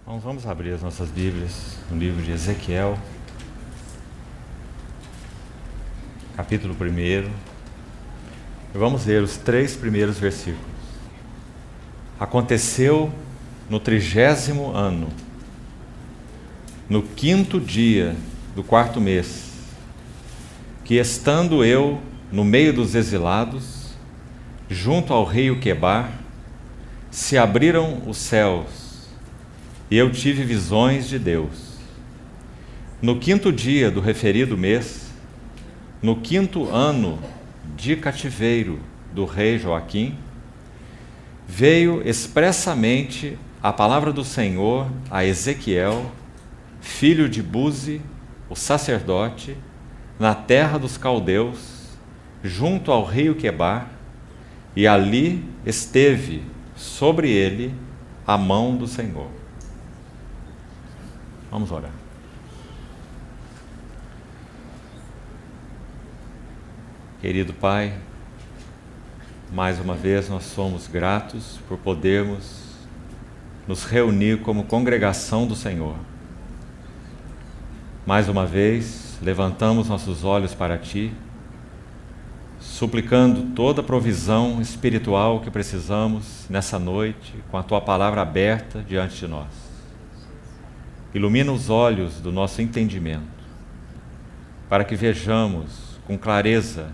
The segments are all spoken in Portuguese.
Então, vamos abrir as nossas Bíblias no livro de Ezequiel, capítulo 1, e vamos ler os 3 primeiros versículos. Aconteceu no 30º ano, no 5º dia do 4º mês, que estando eu no meio dos exilados, junto ao rio Quebar, se abriram os céus, e eu tive visões de Deus. No 5º dia do referido mês, no 5º ano de cativeiro do rei Joaquim, veio expressamente a palavra do Senhor a Ezequiel, filho de Buzi, o sacerdote, na terra dos caldeus, junto ao rio Quebar, e ali esteve sobre ele a mão do Senhor. Vamos orar. Querido Pai, mais uma vez nós somos gratos por podermos nos reunir como congregação do Senhor. Mais uma vez, levantamos nossos olhos para Ti, suplicando toda a provisão espiritual que precisamos nessa noite, com a Tua palavra aberta diante de nós. Ilumina os olhos do nosso entendimento, para que vejamos com clareza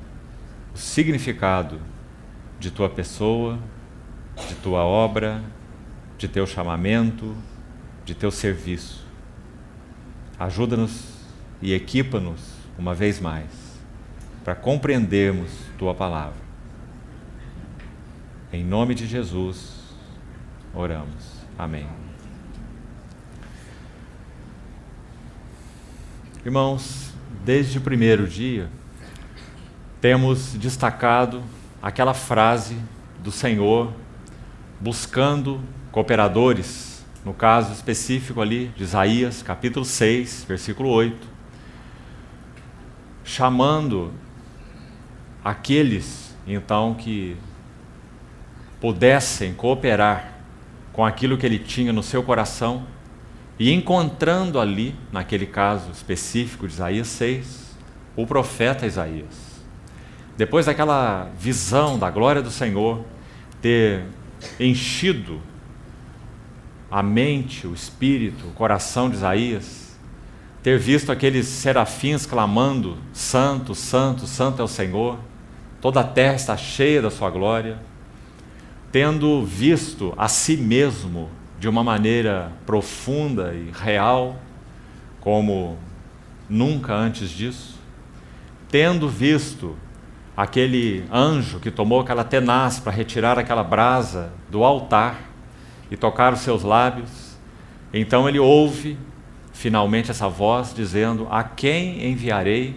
o significado de Tua pessoa, de Tua obra, de Teu chamamento, de Teu serviço. Ajuda-nos e equipa-nos uma vez mais, para compreendermos Tua palavra. Em nome de Jesus, oramos. Amém. Irmãos, desde o primeiro dia, temos destacado aquela frase do Senhor buscando cooperadores, no caso específico ali de Isaías, capítulo 6, versículo 8, chamando aqueles, então, que pudessem cooperar com aquilo que ele tinha no seu coração, e encontrando ali, naquele caso específico de Isaías 6, o profeta Isaías. Depois daquela visão da glória do Senhor ter enchido a mente, o espírito, o coração de Isaías, ter visto aqueles serafins clamando: Santo, Santo, Santo é o Senhor, toda a terra está cheia da sua glória, tendo visto a si mesmo de uma maneira profunda e real, como nunca antes disso, tendo visto aquele anjo que tomou aquela tenaz para retirar aquela brasa do altar e tocar os seus lábios, então ele ouve finalmente essa voz dizendo: a quem enviarei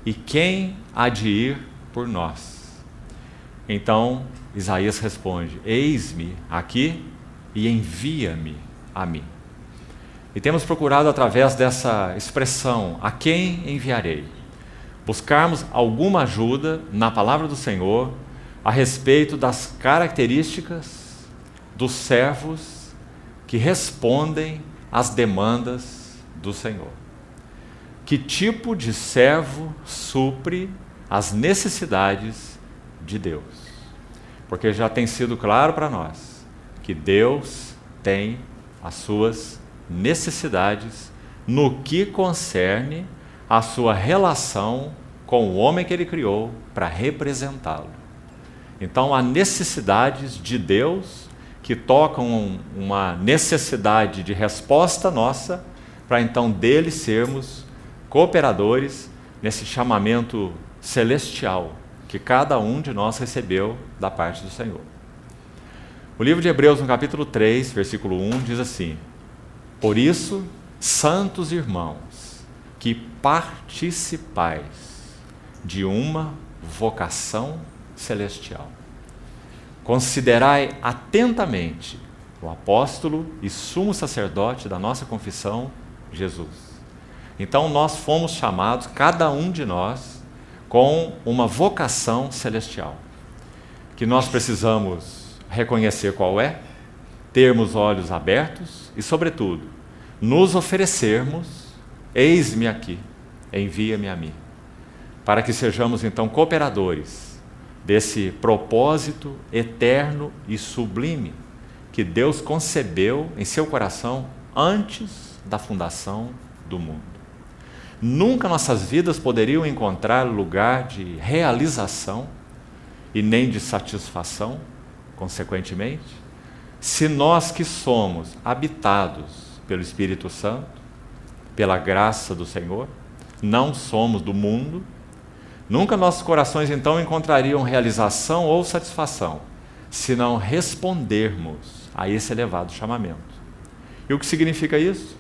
e quem há de ir por nós? Então Isaías responde: eis-me aqui e envia-me a mim. E temos procurado, através dessa expressão, a quem enviarei, buscarmos alguma ajuda na palavra do Senhor a respeito das características dos servos que respondem às demandas do Senhor. Que tipo de servo supre as necessidades de Deus? Porque já tem sido claro para nós que Deus tem as suas necessidades no que concerne a sua relação com o homem que Ele criou para representá-lo. Então há necessidades de Deus que tocam uma necessidade de resposta nossa, para então dele sermos cooperadores nesse chamamento celestial que cada um de nós recebeu da parte do Senhor. O livro de Hebreus, no capítulo 3, versículo 1, diz assim: por isso, santos irmãos, que participais de uma vocação celestial, considerai atentamente o apóstolo e sumo sacerdote da nossa confissão, Jesus. Então nós fomos chamados, cada um de nós, com uma vocação celestial, que nós precisamos reconhecer qual é, termos olhos abertos e, sobretudo, nos oferecermos, eis-me aqui, envia-me a mim, para que sejamos então cooperadores desse propósito eterno e sublime que Deus concebeu em seu coração antes da fundação do mundo. Nunca nossas vidas poderiam encontrar lugar de realização e nem de satisfação, consequentemente, se nós que somos habitados pelo Espírito Santo, pela graça do Senhor, não somos do mundo, nunca nossos corações então encontrariam realização ou satisfação, se não respondermos a esse elevado chamamento. E o que significa isso?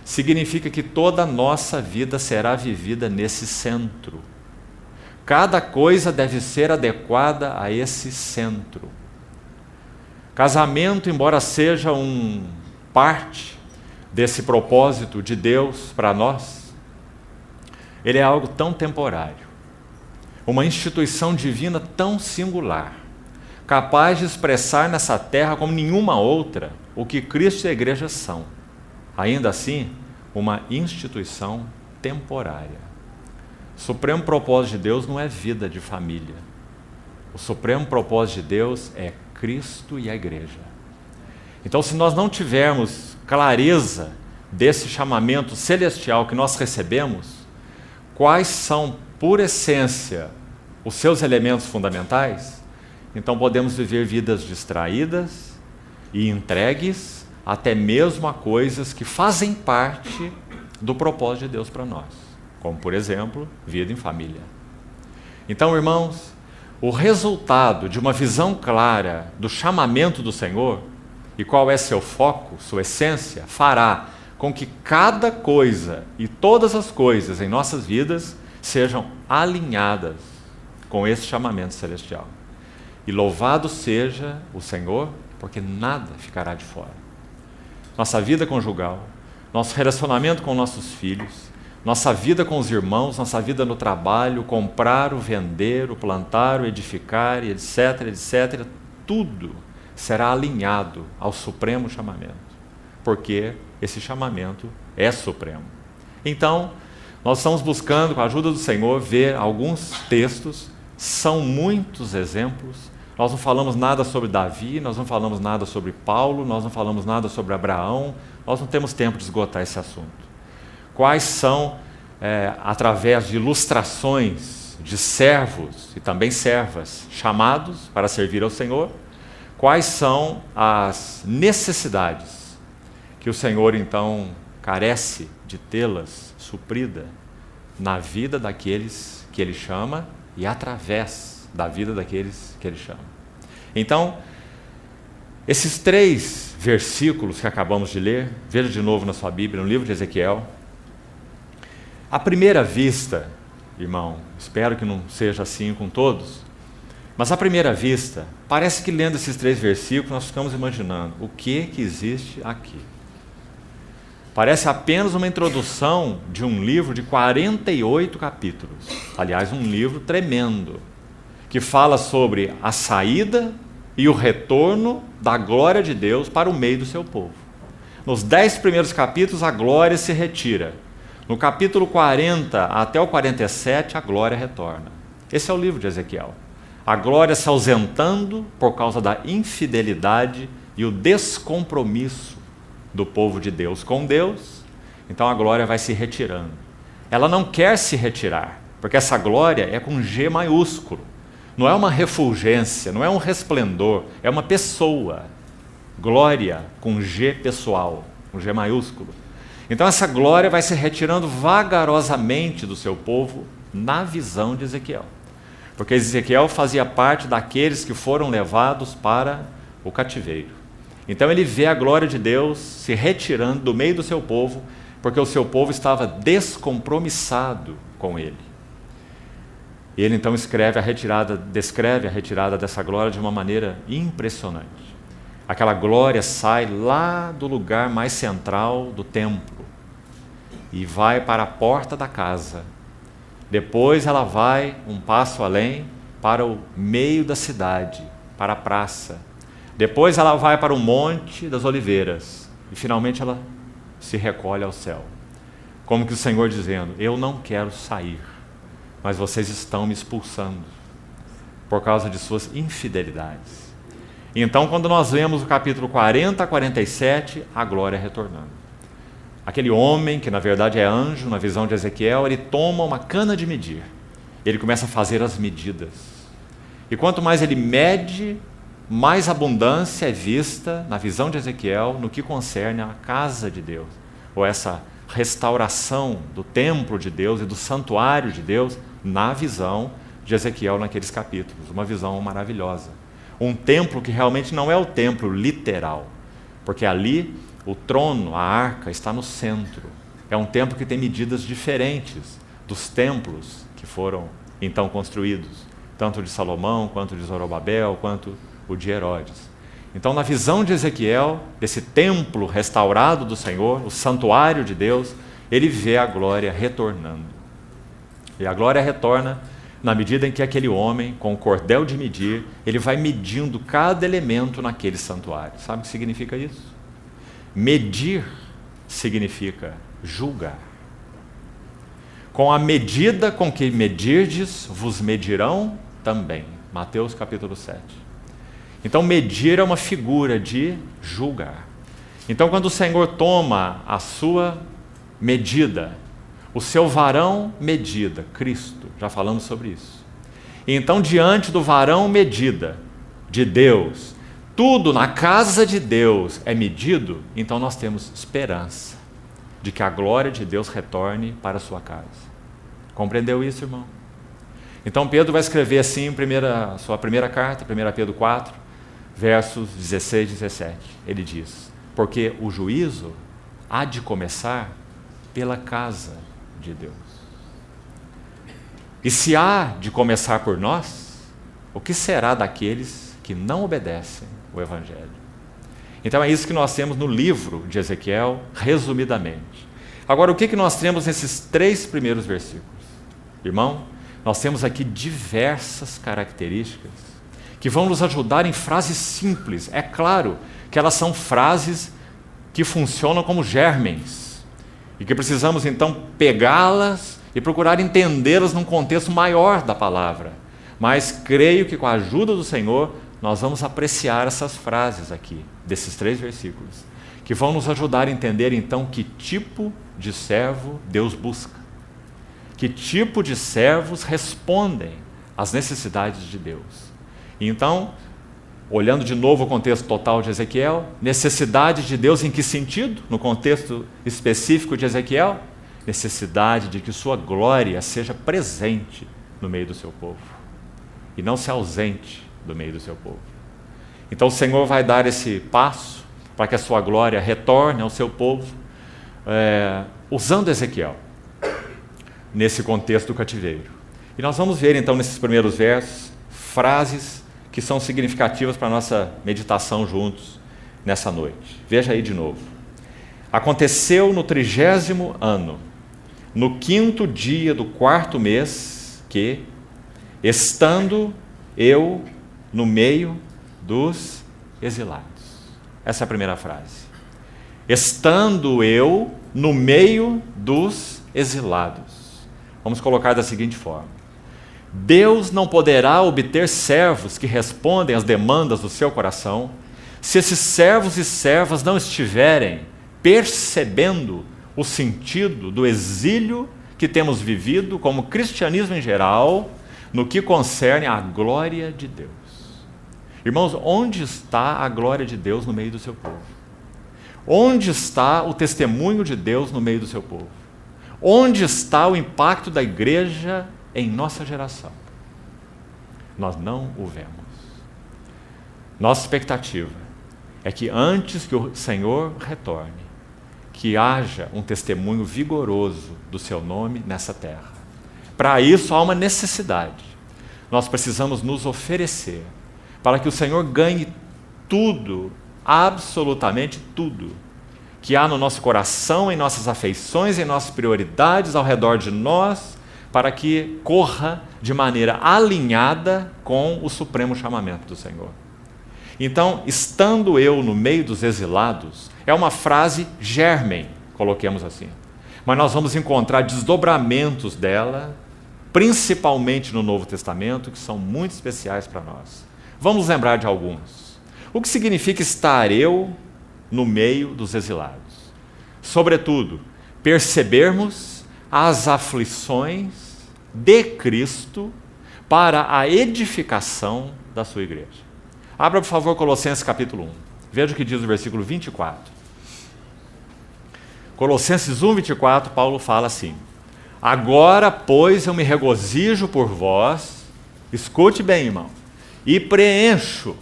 Significa que toda a nossa vida será vivida nesse centro. Cada coisa deve ser adequada a esse centro. Casamento, embora seja parte desse propósito de Deus para nós, ele é algo tão temporário, uma instituição divina tão singular, capaz de expressar nessa terra como nenhuma outra o que Cristo e a Igreja são. Ainda assim, uma instituição temporária. O supremo propósito de Deus não é vida de família. O supremo propósito de Deus é Cristo e a Igreja. Então, se nós não tivermos clareza desse chamamento celestial que nós recebemos, quais são, por essência, os seus elementos fundamentais, então podemos viver vidas distraídas e entregues até mesmo a coisas que fazem parte do propósito de Deus para nós, como, por exemplo, vida em família. Então, irmãos, o resultado de uma visão clara do chamamento do Senhor e qual é seu foco, sua essência, fará com que cada coisa e todas as coisas em nossas vidas sejam alinhadas com esse chamamento celestial. E louvado seja o Senhor, porque nada ficará de fora. Nossa vida conjugal, nosso relacionamento com nossos filhos, nossa vida com os irmãos, nossa vida no trabalho, comprar, o vender, o plantar, o edificar, etc, etc, tudo será alinhado ao supremo chamamento, porque esse chamamento é supremo. Então, nós estamos buscando, com a ajuda do Senhor, ver alguns textos, são muitos exemplos. Nós não falamos nada sobre Davi, nós não falamos nada sobre Paulo, nós não falamos nada sobre Abraão, nós não temos tempo de esgotar esse assunto. Quais são, através de ilustrações de servos e também servas chamados para servir ao Senhor, quais são as necessidades que o Senhor então carece de tê-las suprida na vida daqueles que Ele chama e através da vida daqueles que Ele chama. Então, esses 3 versículos que acabamos de ler, veja de novo na sua Bíblia, no livro de Ezequiel. À primeira vista, irmão, espero que não seja assim com todos, mas à primeira vista, parece que lendo esses 3 versículos, nós ficamos imaginando o que existe aqui. Parece apenas uma introdução de um livro de 48 capítulos. Aliás, um livro tremendo, que fala sobre a saída e o retorno da glória de Deus para o meio do seu povo. Nos 10 primeiros capítulos, a glória se retira. No capítulo 40 até o 47, a glória retorna. Esse é o livro de Ezequiel. A glória se ausentando por causa da infidelidade e o descompromisso do povo de Deus com Deus. Então a glória vai se retirando. Ela não quer se retirar, porque essa glória é com G maiúsculo. Não é uma refulgência, não é um resplendor, é uma pessoa. Glória com G pessoal, com G maiúsculo. Então essa glória vai se retirando vagarosamente do seu povo na visão de Ezequiel. Porque Ezequiel fazia parte daqueles que foram levados para o cativeiro. Então ele vê a glória de Deus se retirando do meio do seu povo, porque o seu povo estava descompromissado com ele. E ele então descreve a retirada dessa glória de uma maneira impressionante. Aquela glória sai lá do lugar mais central do templo e vai para a porta da casa. Depois ela vai um passo além para o meio da cidade, para a praça. Depois ela vai para o Monte das Oliveiras e finalmente ela se recolhe ao céu. Como que o Senhor dizendo: eu não quero sair, mas vocês estão me expulsando por causa de suas infidelidades. Então, quando nós lemos o capítulo 40 a 47, a glória retornando. Aquele homem, que na verdade é anjo, na visão de Ezequiel, ele toma uma cana de medir. Ele começa a fazer as medidas. E quanto mais ele mede, mais abundância é vista, na visão de Ezequiel, no que concerne à casa de Deus, ou essa restauração do templo de Deus e do santuário de Deus, na visão de Ezequiel naqueles capítulos. Uma visão maravilhosa. Um templo que realmente não é o templo literal, porque ali o trono, a arca, está no centro. É um templo que tem medidas diferentes dos templos que foram então construídos, tanto de Salomão, quanto de Zorobabel, quanto o de Herodes. Então, na visão de Ezequiel, desse templo restaurado do Senhor, o santuário de Deus, ele vê a glória retornando. E a glória retorna na medida em que aquele homem, com o cordel de medir, ele vai medindo cada elemento naquele santuário. Sabe o que significa isso? Medir significa julgar. Com a medida com que medirdes, vos medirão também. Mateus capítulo 7. Então, medir é uma figura de julgar. Então, quando o Senhor toma a sua medida, o seu varão medida, Cristo, já falamos sobre isso. E então, diante do varão medida de Deus, tudo na casa de Deus é medido, então nós temos esperança de que a glória de Deus retorne para a sua casa. Compreendeu isso, irmão? Então Pedro vai escrever assim sua primeira carta, 1 Pedro 4, versos 16 e 17. Ele diz: porque o juízo há de começar pela casa de Deus. E se há de começar por nós, o que será daqueles que não obedecem o Evangelho? Então é isso que nós temos no livro de Ezequiel, resumidamente. Agora, o que nós temos nesses 3 primeiros versículos? Irmão, nós temos aqui diversas características que vão nos ajudar em frases simples. É claro que elas são frases que funcionam como germens e que precisamos então pegá-las e procurar entendê-las num contexto maior da palavra. Mas creio que com a ajuda do Senhor nós vamos apreciar essas frases aqui, desses 3 versículos, que vão nos ajudar a entender então que tipo de servo Deus busca. Que tipo de servos respondem às necessidades de Deus. Então, olhando de novo o contexto total de Ezequiel, necessidade de Deus em que sentido? No contexto específico de Ezequiel, necessidade de que sua glória seja presente no meio do seu povo e não se ausente do meio do seu povo. Então o Senhor vai dar esse passo para que a sua glória retorne ao seu povo, usando Ezequiel nesse contexto do cativeiro. E nós vamos ver então nesses primeiros versos frases que são significativas para a nossa meditação juntos nessa noite. Veja aí de novo. Aconteceu no 30º ano, no 5º dia do 4º mês, que, estando eu no meio dos exilados. Essa é a primeira frase. Estando eu no meio dos exilados. Vamos colocar da seguinte forma: Deus não poderá obter servos que respondem às demandas do seu coração se esses servos e servas não estiverem percebendo o sentido do exílio que temos vivido como cristianismo em geral, no que concerne à glória de Deus. Irmãos, onde está a glória de Deus no meio do seu povo? Onde está o testemunho de Deus no meio do seu povo? Onde está o impacto da igreja em nossa geração? Nós não o vemos. Nossa expectativa é que antes que o Senhor retorne, que haja um testemunho vigoroso do seu nome nessa terra. Para isso há uma necessidade. Nós precisamos nos oferecer para que o Senhor ganhe tudo, absolutamente tudo, que há no nosso coração, em nossas afeições, em nossas prioridades ao redor de nós, para que corra de maneira alinhada com o supremo chamamento do Senhor. Então, estando eu no meio dos exilados, é uma frase germen, coloquemos assim. Mas nós vamos encontrar desdobramentos dela, principalmente no Novo Testamento, que são muito especiais para nós. Vamos lembrar de alguns. O que significa estar eu no meio dos exilados? Sobretudo, percebermos as aflições de Cristo para a edificação da sua igreja. Abra, por favor, Colossenses capítulo 1. Veja o que diz o versículo 24. Colossenses 1, 24, Paulo fala assim: agora, pois, eu me regozijo por vós, escute bem, irmão, e preencho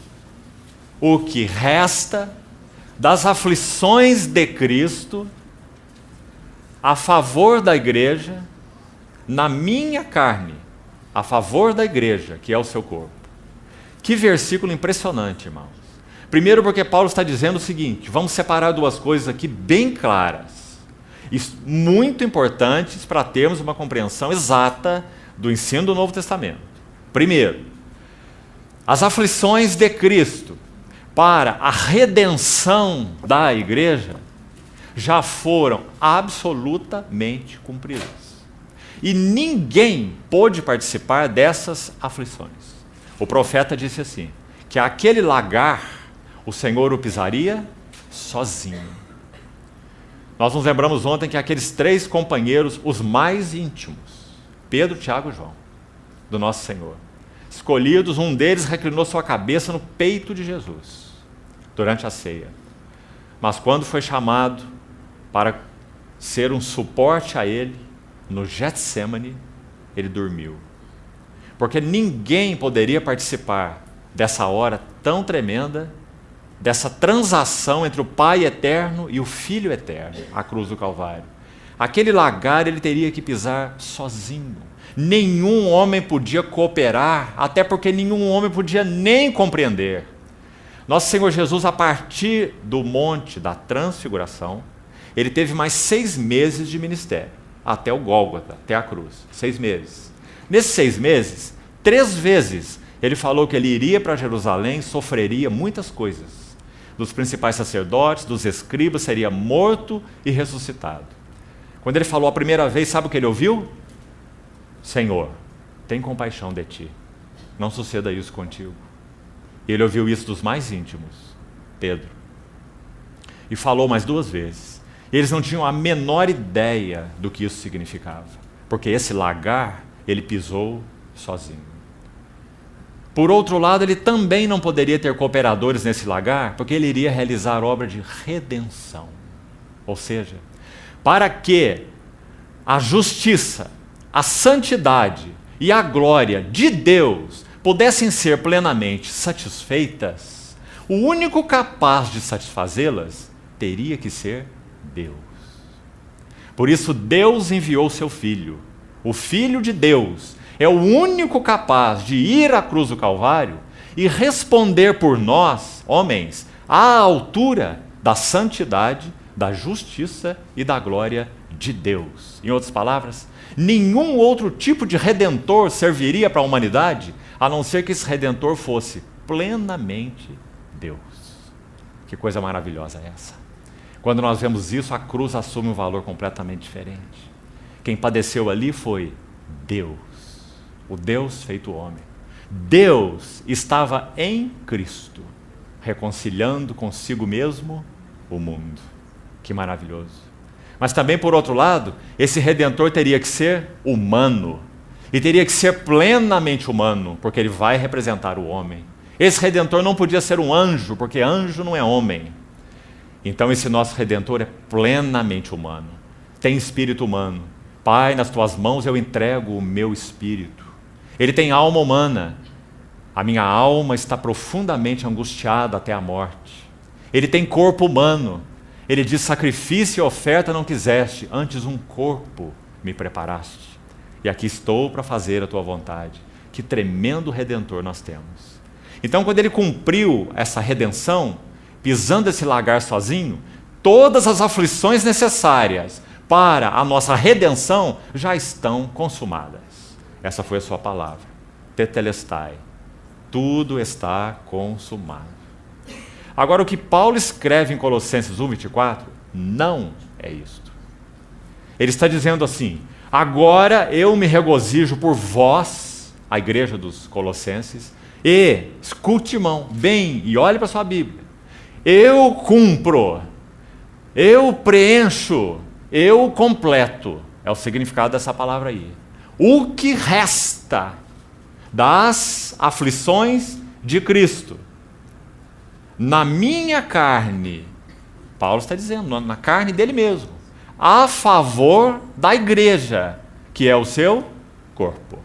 o que resta das aflições de Cristo a favor da igreja, na minha carne, a favor da igreja, que é o seu corpo. Que versículo impressionante, irmãos. Primeiro porque Paulo está dizendo o seguinte, vamos separar duas coisas aqui bem claras, e muito importantes para termos uma compreensão exata do ensino do Novo Testamento. Primeiro, as aflições de Cristo para a redenção da igreja já foram absolutamente cumpridas. E ninguém pôde participar dessas aflições. O profeta disse assim, que aquele lagar o Senhor o pisaria sozinho. Nós nos lembramos ontem que aqueles três companheiros, os mais íntimos, Pedro, Tiago e João, do nosso Senhor, escolhidos, um deles reclinou sua cabeça no peito de Jesus, durante a ceia. Mas quando foi chamado para ser um suporte a ele, no Getsêmani, ele dormiu. Porque ninguém poderia participar dessa hora tão tremenda, dessa transação entre o Pai eterno e o Filho eterno, a cruz do Calvário. Aquele lagar ele teria que pisar sozinho. Nenhum homem podia cooperar, até porque nenhum homem podia nem compreender. Nosso Senhor Jesus, a partir do monte da transfiguração, ele teve mais 6 meses de ministério, até o Gólgota, até a cruz, 6 meses. Nesses 6 meses, 3 vezes, ele falou que ele iria para Jerusalém, sofreria muitas coisas. Dos principais sacerdotes, dos escribas, seria morto e ressuscitado. Quando ele falou a primeira vez, sabe o que ele ouviu? Senhor, tem compaixão de ti, não suceda isso contigo. E ele ouviu isso dos mais íntimos, Pedro. E falou mais 2 vezes. Eles não tinham a menor ideia do que isso significava, porque esse lagar ele pisou sozinho. Por outro lado, ele também não poderia ter cooperadores nesse lagar, porque ele iria realizar obra de redenção. Ou seja, para que a justiça, a santidade e a glória de Deus pudessem ser plenamente satisfeitas, o único capaz de satisfazê-las teria que ser Deus. Por isso Deus enviou seu Filho. O Filho de Deus é o único capaz de ir à cruz do Calvário e responder por nós, homens, à altura da santidade, da justiça e da glória de Deus. Em outras palavras, nenhum outro tipo de redentor serviria para a humanidade, a não ser que esse redentor fosse plenamente Deus. Que coisa maravilhosa é essa! Quando nós vemos isso, a cruz assume um valor completamente diferente. Quem padeceu ali foi Deus, o Deus feito homem. Deus estava em Cristo, reconciliando consigo mesmo o mundo. Que maravilhoso! Mas também, por outro lado, esse Redentor teria que ser humano, e teria que ser plenamente humano, porque ele vai representar o homem. Esse Redentor não podia ser um anjo, porque anjo não é homem. Então esse nosso Redentor é plenamente humano, tem espírito humano. Pai, nas tuas mãos eu entrego o meu espírito. Ele tem alma humana. A minha alma está profundamente angustiada até a morte. Ele tem corpo humano. Ele diz, sacrifício e oferta não quiseste, antes um corpo me preparaste. E aqui estou para fazer a tua vontade. Que tremendo Redentor nós temos. Então, quando ele cumpriu essa redenção, pisando esse lagar sozinho, todas as aflições necessárias para a nossa redenção já estão consumadas. Essa foi a sua palavra. Tetelestai. Tudo está consumado. Agora, o que Paulo escreve em Colossenses 1:24 não é isto. Ele está dizendo assim: agora eu me regozijo por vós, a igreja dos Colossenses, e, escute, irmão, bem, e olhe para a sua Bíblia, eu cumpro, eu preencho, eu completo, é o significado dessa palavra aí, o que resta das aflições de Cristo, na minha carne, Paulo está dizendo, na carne dele mesmo, a favor da igreja, que é o seu corpo.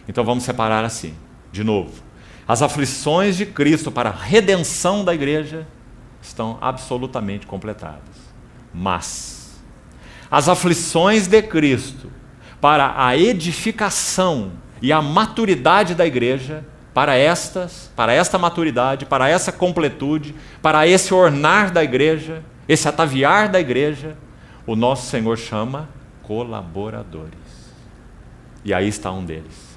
Então vamos separar assim, de novo. As aflições de Cristo para a redenção da igreja estão absolutamente completadas. Mas as aflições de Cristo para a edificação e a maturidade da igreja, para esta maturidade, para essa completude, para esse ornar da igreja, esse ataviar da igreja, o nosso Senhor chama colaboradores. E aí está um deles.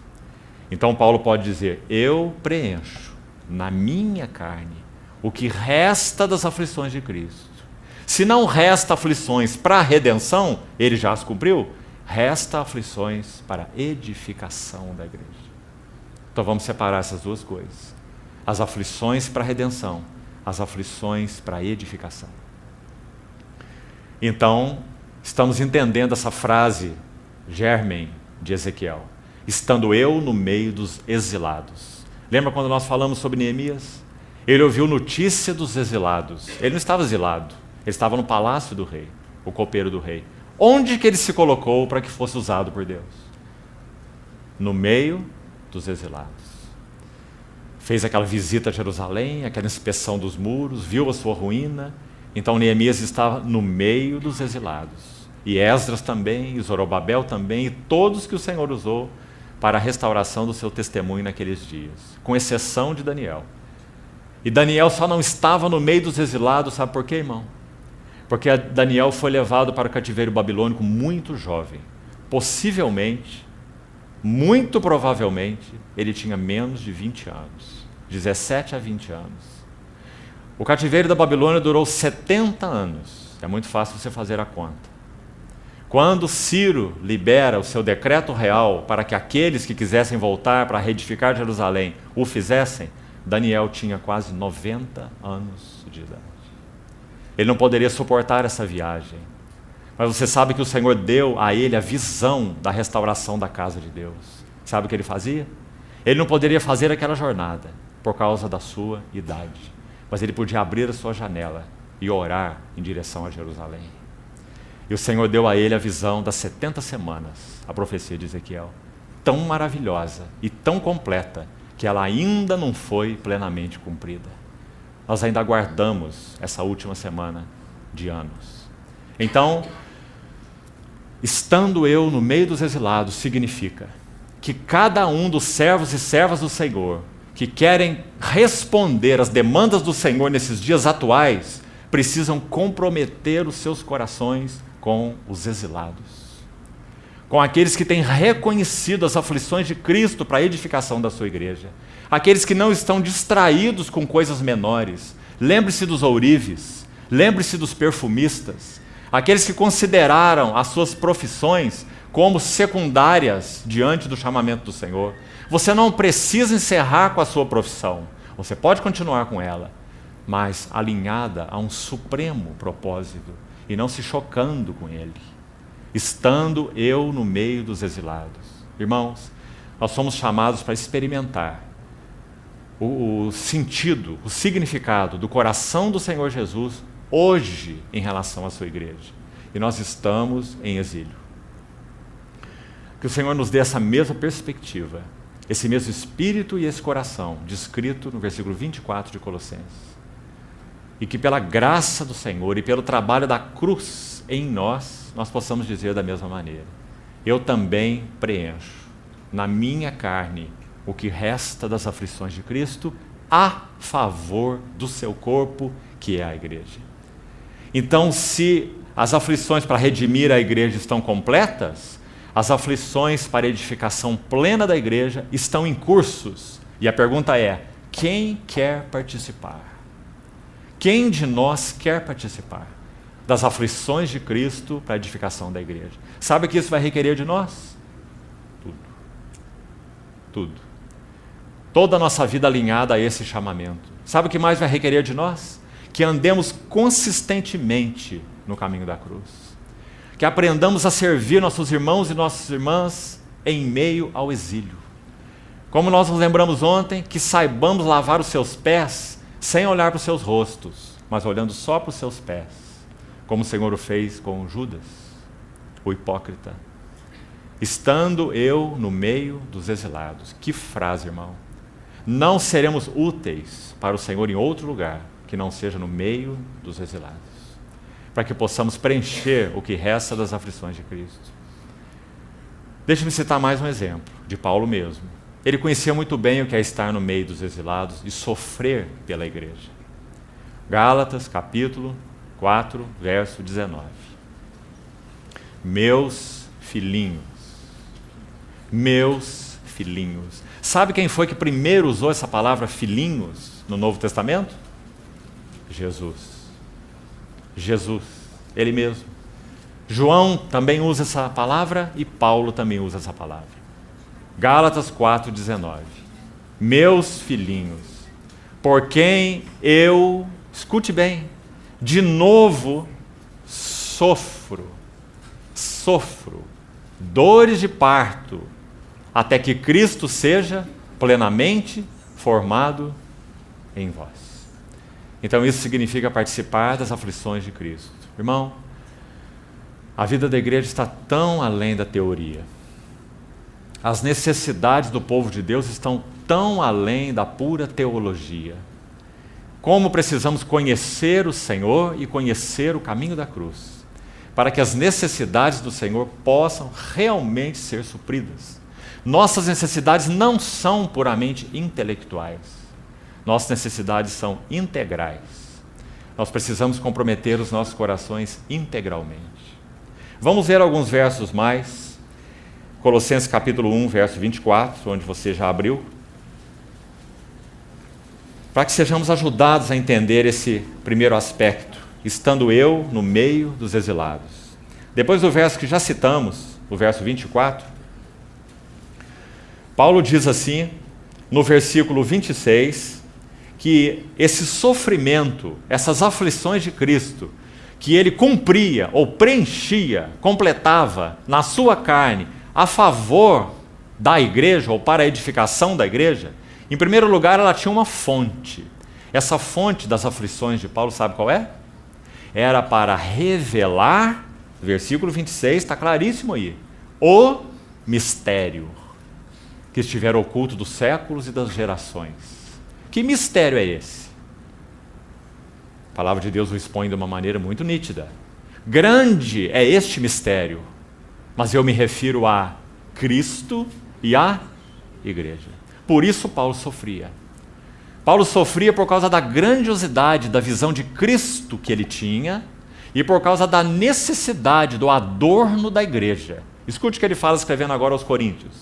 Então Paulo pode dizer: eu preencho na minha carne o que resta das aflições de Cristo. Se não resta aflições para a redenção, ele já as cumpriu, resta aflições para a edificação da igreja. Então vamos separar essas duas coisas. As aflições para a redenção, as aflições para a edificação. Então, estamos entendendo essa frase germen de Ezequiel. Estando eu no meio dos exilados. Lembra quando nós falamos sobre Neemias? Ele ouviu notícia dos exilados. Ele não estava exilado, ele estava no palácio do rei, o copeiro do rei. Onde que ele se colocou para que fosse usado por Deus? No meio dos exilados. Fez aquela visita a Jerusalém, aquela inspeção dos muros, viu a sua ruína. Então Neemias estava no meio dos exilados. E Esdras também, e Zorobabel também, e todos que o Senhor usou para a restauração do seu testemunho naqueles dias, com exceção de Daniel. E Daniel só não estava no meio dos exilados, sabe por quê, irmão? Porque Daniel foi levado para o cativeiro babilônico muito jovem. Possivelmente, muito provavelmente, ele tinha menos de 20 anos, 17 a 20 anos. O cativeiro da Babilônia durou 70 anos, é muito fácil você fazer a conta. Quando Ciro libera o seu decreto real para que aqueles que quisessem voltar para reedificar Jerusalém o fizessem, Daniel tinha quase 90 anos de idade. Ele não poderia suportar essa viagem. Mas você sabe que o Senhor deu a ele a visão da restauração da casa de Deus. Sabe o que ele fazia? Ele não poderia fazer aquela jornada por causa da sua idade. Mas ele podia abrir a sua janela e orar em direção a Jerusalém. E o Senhor deu a ele a visão das 70 semanas, a profecia de Ezequiel, tão maravilhosa e tão completa, que ela ainda não foi plenamente cumprida. Nós ainda aguardamos essa última semana de anos. Então, estando eu no meio dos exilados, significa que cada um dos servos e servas do Senhor, que querem responder às demandas do Senhor nesses dias atuais, precisam comprometer os seus corações com os exilados, com aqueles que têm reconhecido as aflições de Cristo para a edificação da sua igreja, aqueles que não estão distraídos com coisas menores. Lembre-se dos ourives, lembre-se dos perfumistas, aqueles que consideraram as suas profissões como secundárias diante do chamamento do Senhor. Você não precisa encerrar com a sua profissão, você pode continuar com ela, mas alinhada a um supremo propósito e não se chocando com ele. Estando eu no meio dos exilados. Irmãos, nós somos chamados para experimentar o sentido, o significado do coração do Senhor Jesus hoje em relação à sua igreja. E nós estamos em exílio. Que o Senhor nos dê essa mesma perspectiva, esse mesmo espírito e esse coração, descrito no versículo 24 de Colossenses. E que pela graça do Senhor e pelo trabalho da cruz em nós, nós possamos dizer da mesma maneira: eu também preencho na minha carne o que resta das aflições de Cristo a favor do seu corpo, que é a igreja. Então, se as aflições para redimir a igreja estão completas, as aflições para a edificação plena da igreja estão em cursos. E a pergunta é: quem quer participar? Quem de nós quer participar das aflições de Cristo para a edificação da igreja? Sabe o que isso vai requerer de nós? Tudo. Tudo. Toda a nossa vida alinhada a esse chamamento. Sabe o que mais vai requerer de nós? Que andemos consistentemente no caminho da cruz. Que aprendamos a servir nossos irmãos e nossas irmãs em meio ao exílio. Como nós nos lembramos ontem, que saibamos lavar os seus pés sem olhar para os seus rostos, mas olhando só para os seus pés, como o Senhor o fez com Judas, o hipócrita. Estando eu no meio dos exilados. Que frase, irmão! Não seremos úteis para o Senhor em outro lugar que não seja no meio dos exilados, para que possamos preencher o que resta das aflições de Cristo. Deixe-me citar mais um exemplo, de Paulo mesmo. Ele conhecia muito bem o que é estar no meio dos exilados e sofrer pela igreja. Gálatas, capítulo 4, verso 19. Meus filhinhos. Sabe quem foi que primeiro usou essa palavra filhinhos no Novo Testamento? Jesus, ele mesmo. João também usa essa palavra e Paulo também usa essa palavra. Gálatas 4,19. Meus filhinhos, por quem eu, escute bem, de novo sofro dores de parto, até que Cristo seja plenamente formado em vós. Então isso significa participar das aflições de Cristo. Irmão, a vida da igreja está tão além da teoria. As necessidades do povo de Deus estão tão além da pura teologia. Como precisamos conhecer o Senhor e conhecer o caminho da cruz, para que as necessidades do Senhor possam realmente ser supridas. Nossas necessidades não são puramente intelectuais. Nossas necessidades são integrais. Nós precisamos comprometer os nossos corações integralmente. Vamos ver alguns versos mais. Colossenses capítulo 1, verso 24, onde você já abriu. Para que sejamos ajudados a entender esse primeiro aspecto, estando eu no meio dos exilados. Depois do verso que já citamos, o verso 24, Paulo diz assim, no versículo 26, que esse sofrimento, essas aflições de Cristo, que ele cumpria ou preenchia, completava na sua carne, a favor da igreja ou para a edificação da igreja, em primeiro lugar ela tinha uma fonte. Essa fonte das aflições de Paulo, sabe qual é? Era para revelar, versículo 26, está claríssimo aí, o mistério que estiver oculto dos séculos e das gerações. Que mistério é esse? A palavra de Deus o expõe de uma maneira muito nítida. Grande é este mistério, mas eu me refiro a Cristo e à igreja. Por isso Paulo sofria. Paulo sofria por causa da grandiosidade da visão de Cristo que ele tinha e por causa da necessidade do adorno da igreja. Escute o que ele fala escrevendo agora aos Coríntios.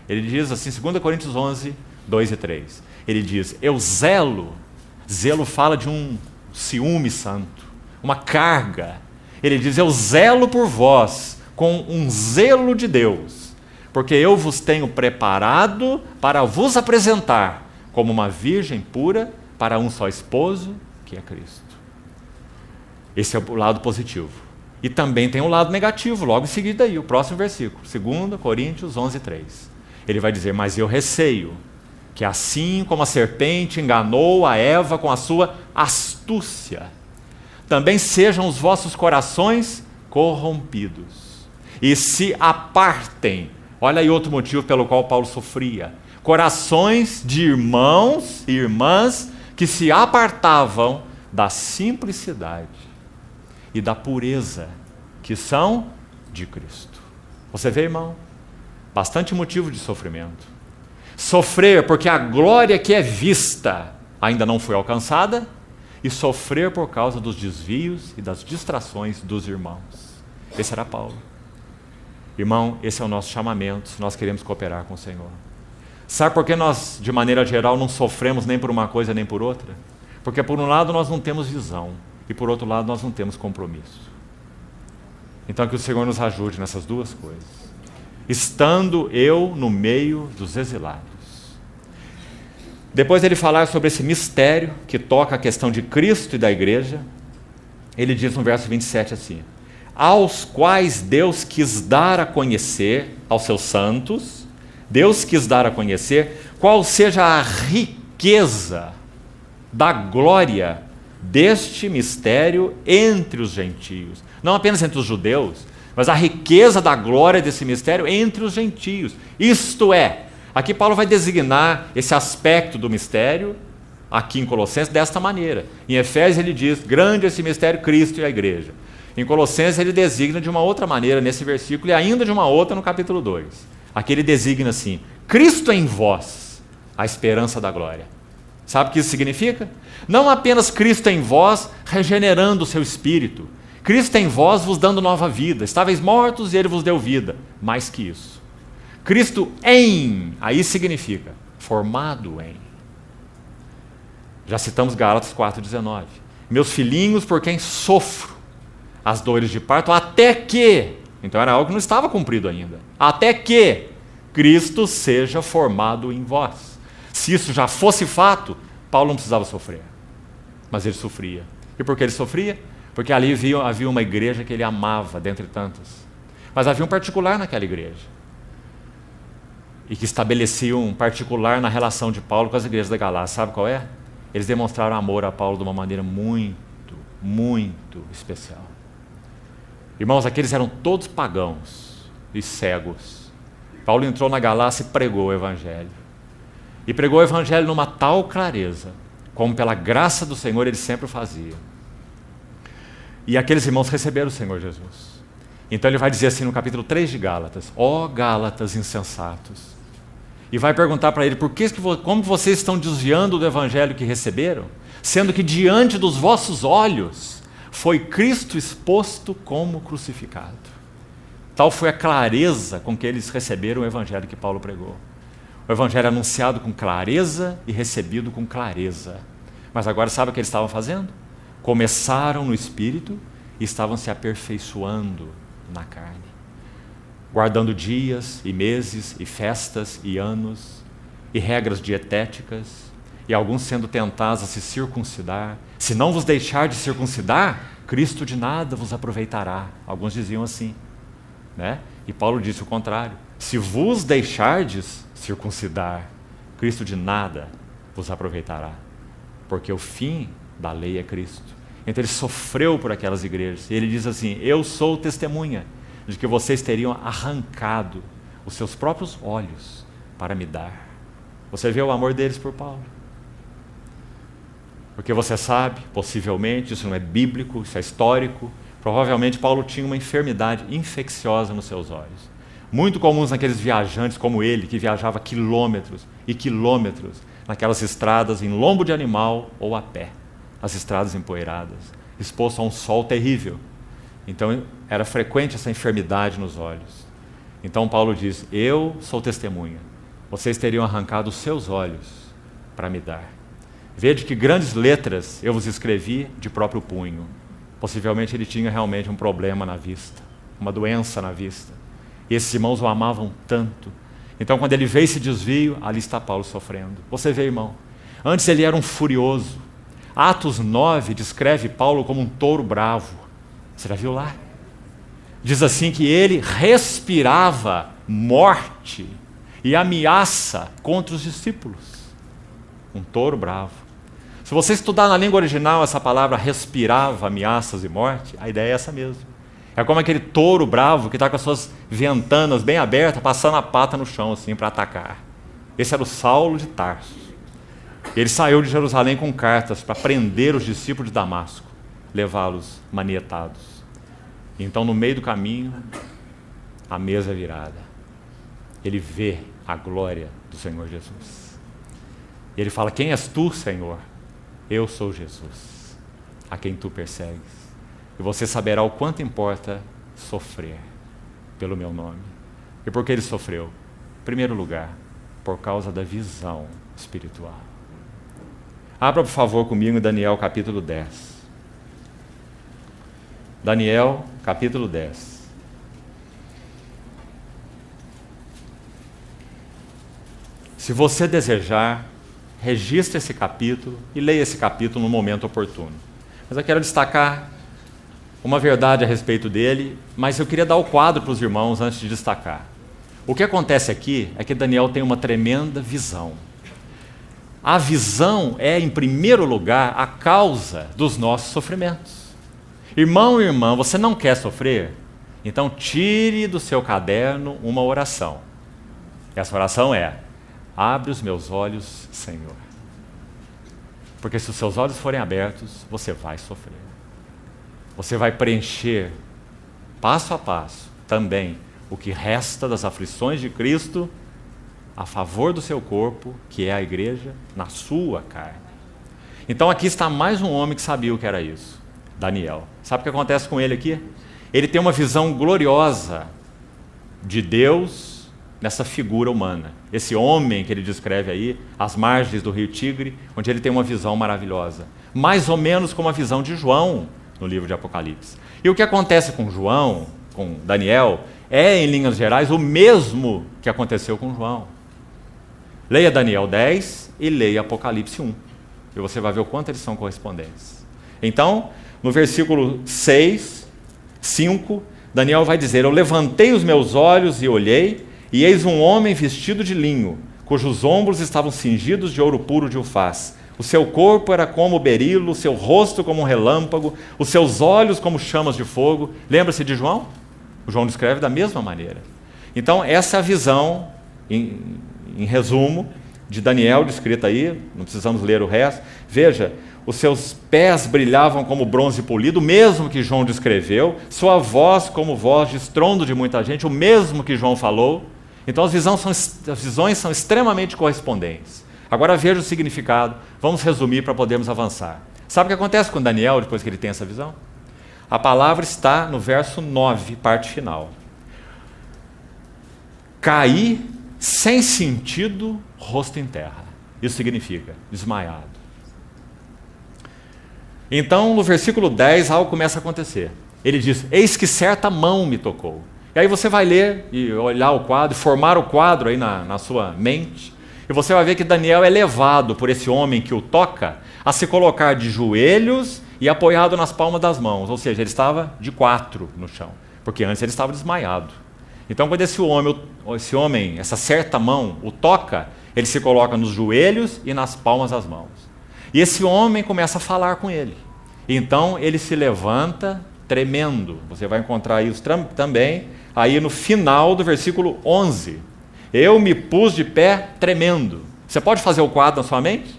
Ele diz assim, 2 Coríntios 11, 2 e 3. Ele diz, eu zelo fala de um ciúme santo, uma carga. Ele diz, eu zelo por vós com um zelo de Deus, porque eu vos tenho preparado para vos apresentar como uma virgem pura para um só esposo, que é Cristo. Esse é o lado positivo. E também tem o lado negativo, logo em seguida aí, o próximo versículo, 2 Coríntios 11, 3. Ele vai dizer, mas eu receio que assim como a serpente enganou a Eva com a sua astúcia, também sejam os vossos corações corrompidos e se apartem. Olha aí outro motivo pelo qual Paulo sofria. Corações de irmãos e irmãs que se apartavam da simplicidade e da pureza que são de Cristo. Você vê, irmão? Bastante motivo de sofrimento. Sofrer porque a glória que é vista ainda não foi alcançada e sofrer por causa dos desvios e das distrações dos irmãos. Esse era Paulo. Irmão, esse é o nosso chamamento se nós queremos cooperar com o Senhor. Sabe por que nós, de maneira geral, não sofremos nem por uma coisa nem por outra? Porque por um lado nós não temos visão e por outro lado nós não temos compromisso. Então que o Senhor nos ajude nessas duas coisas. Estando eu no meio dos exilados. Depois dele falar sobre esse mistério que toca a questão de Cristo e da igreja, ele diz no verso 27 assim: aos quais Deus quis dar a conhecer, aos seus santos, Deus quis dar a conhecer qual seja a riqueza da glória deste mistério entre os gentios. Não apenas entre os judeus, mas a riqueza da glória desse mistério entre os gentios. Isto é, aqui Paulo vai designar esse aspecto do mistério, aqui em Colossenses, desta maneira. Em Efésios ele diz, grande esse mistério, Cristo e a igreja. Em Colossenses ele designa de uma outra maneira nesse versículo e ainda de uma outra no capítulo 2. Aqui ele designa assim, Cristo em vós, a esperança da glória. Sabe o que isso significa? Não apenas Cristo em vós, regenerando o seu espírito. Cristo em vós, vos dando nova vida. Estáveis mortos e ele vos deu vida. Mais que isso. Cristo em, aí significa formado em. Já citamos Gálatas 4,19. Meus filhinhos, por quem sofro as dores de parto, até que, então era algo que não estava cumprido ainda, até que Cristo seja formado em vós. Se isso já fosse fato, Paulo não precisava sofrer, mas ele sofria. E por que ele sofria? Porque ali havia uma igreja que ele amava, dentre tantas. Mas havia um particular naquela igreja, e que estabelecia um particular na relação de Paulo com as igrejas da Galácia. Sabe qual é? Eles demonstraram amor a Paulo de uma maneira muito, muito especial. Irmãos, aqueles eram todos pagãos e cegos. Paulo entrou na Galácia e pregou o evangelho. E pregou o evangelho numa tal clareza, como pela graça do Senhor ele sempre fazia. E aqueles irmãos receberam o Senhor Jesus. Então ele vai dizer assim no capítulo 3 de Gálatas, ó Gálatas insensatos. E vai perguntar para ele, como vocês estão desviando do evangelho que receberam, sendo que diante dos vossos olhos foi Cristo exposto como crucificado. Tal foi a clareza com que eles receberam o evangelho que Paulo pregou. O evangelho anunciado com clareza e recebido com clareza. Mas agora sabe o que eles estavam fazendo? Começaram no Espírito e estavam se aperfeiçoando na carne. Guardando dias e meses e festas e anos e regras dietéticas e alguns sendo tentados a se circuncidar. Se não vos deixar de circuncidar, Cristo de nada vos aproveitará. Alguns diziam assim, né? E Paulo disse o contrário. Se vos deixardes circuncidar, Cristo de nada vos aproveitará, porque o fim da lei é Cristo. Então ele sofreu por aquelas igrejas, e ele diz assim, eu sou testemunha de que vocês teriam arrancado os seus próprios olhos para me dar. Você vê o amor deles por Paulo? Porque você sabe, possivelmente, isso não é bíblico, isso é histórico, provavelmente Paulo tinha uma enfermidade infecciosa nos seus olhos. Muito comuns naqueles viajantes como ele, que viajava quilômetros e quilômetros naquelas estradas em lombo de animal ou a pé, as estradas empoeiradas, exposto a um sol terrível. Então era frequente essa enfermidade nos olhos. Então Paulo diz, eu sou testemunha, vocês teriam arrancado os seus olhos para me dar. Vede que grandes letras eu vos escrevi de próprio punho. Possivelmente ele tinha realmente um problema na vista, uma doença na vista. E esses irmãos o amavam tanto. Então quando ele vê esse desvio, ali está Paulo sofrendo. Você vê, irmão, antes ele era um furioso. Atos 9 descreve Paulo como um touro bravo. Você já viu lá? Diz assim que ele respirava morte e ameaça contra os discípulos. Um touro bravo. Se você estudar na língua original essa palavra respirava ameaças e morte, a ideia é essa mesmo. É como aquele touro bravo que está com as suas ventanas bem abertas, passando a pata no chão assim para atacar. Esse era o Saulo de Tarso. Ele saiu de Jerusalém com cartas para prender os discípulos de Damasco, levá-los manietados. Então, no meio do caminho, a mesa é virada. Ele vê a glória do Senhor Jesus. E ele fala, quem és tu, Senhor? Eu sou Jesus, a quem tu persegues. E você saberá o quanto importa sofrer pelo meu nome. E por que ele sofreu? Em primeiro lugar, por causa da visão espiritual. Abra, por favor, comigo em Daniel capítulo 10. Daniel capítulo 10. Se você desejar, registre esse capítulo e leia esse capítulo no momento oportuno. Mas eu quero destacar uma verdade a respeito dele, mas eu queria dar o quadro para os irmãos antes de destacar. O que acontece aqui é que Daniel tem uma tremenda visão. A visão é, em primeiro lugar, a causa dos nossos sofrimentos. Irmão e irmã, você não quer sofrer? Então tire do seu caderno uma oração. Essa oração é: abre os meus olhos, Senhor. Porque se os seus olhos forem abertos, você vai sofrer. Você vai preencher, passo a passo, também o que resta das aflições de Cristo a favor do seu corpo, que é a igreja, na sua carne. Então aqui está mais um homem que sabia o que era isso, Daniel. Sabe o que acontece com ele aqui? Ele tem uma visão gloriosa de Deus nessa figura humana. Esse homem que ele descreve aí, às margens do rio Tigre, onde ele tem uma visão maravilhosa. Mais ou menos como a visão de João no livro de Apocalipse. E o que acontece com João, com Daniel, é, em linhas gerais, o mesmo que aconteceu com João. Leia Daniel 10 e leia Apocalipse 1. E você vai ver o quanto eles são correspondentes. Então, no versículo 6, 5, Daniel vai dizer: eu levantei os meus olhos e olhei, e eis um homem vestido de linho, cujos ombros estavam cingidos de ouro puro de Ufaz. O seu corpo era como berilo, o seu rosto como um relâmpago, os seus olhos como chamas de fogo. Lembra-se de João? O João descreve da mesma maneira. Então, essa é a visão, em resumo, de Daniel, descrita aí, não precisamos ler o resto. Veja, os seus pés brilhavam como bronze polido, o mesmo que João descreveu, sua voz como voz de estrondo de muita gente, o mesmo que João falou. Então as visões são extremamente correspondentes. Agora veja o significado, vamos resumir para podermos avançar. Sabe o que acontece com Daniel depois que ele tem essa visão? A palavra está no verso 9, parte final. Caí sem sentido, rosto em terra. Isso significa desmaiado. Então, no versículo 10, algo começa a acontecer. Ele diz: eis que certa mão me tocou. E aí você vai ler e olhar o quadro, formar o quadro aí na sua mente, e você vai ver que Daniel é levado por esse homem que o toca a se colocar de joelhos e apoiado nas palmas das mãos. Ou seja, ele estava de quatro no chão, porque antes ele estava desmaiado. Então, quando esse homem, essa certa mão, o toca, ele se coloca nos joelhos e nas palmas das mãos. E esse homem começa a falar com ele. Então, ele se levanta tremendo. Você vai encontrar isso também aí no final do versículo 11. Eu me pus de pé tremendo. Você pode fazer o quadro na sua mente?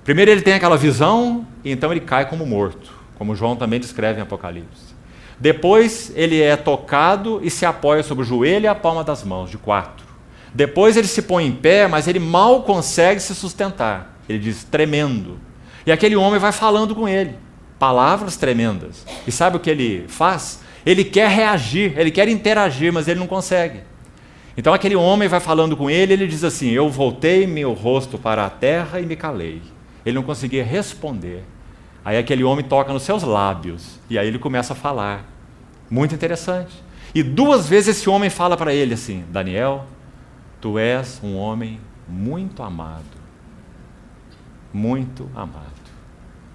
Primeiro ele tem aquela visão, e então ele cai como morto, como João também descreve em Apocalipse. Depois ele é tocado e se apoia sobre o joelho e a palma das mãos, de quatro. Depois ele se põe em pé, mas ele mal consegue se sustentar. Ele diz tremendo. E aquele homem vai falando com ele, palavras tremendas. E sabe o que ele faz? Ele quer reagir, ele quer interagir, mas ele não consegue. Então aquele homem vai falando com ele, ele diz assim: eu voltei meu rosto para a terra e me calei. Ele não conseguia responder. Aí aquele homem toca nos seus lábios, e aí ele começa a falar. Muito interessante. E 2 vezes esse homem fala para ele assim: Daniel, tu és um homem muito amado. Muito amado.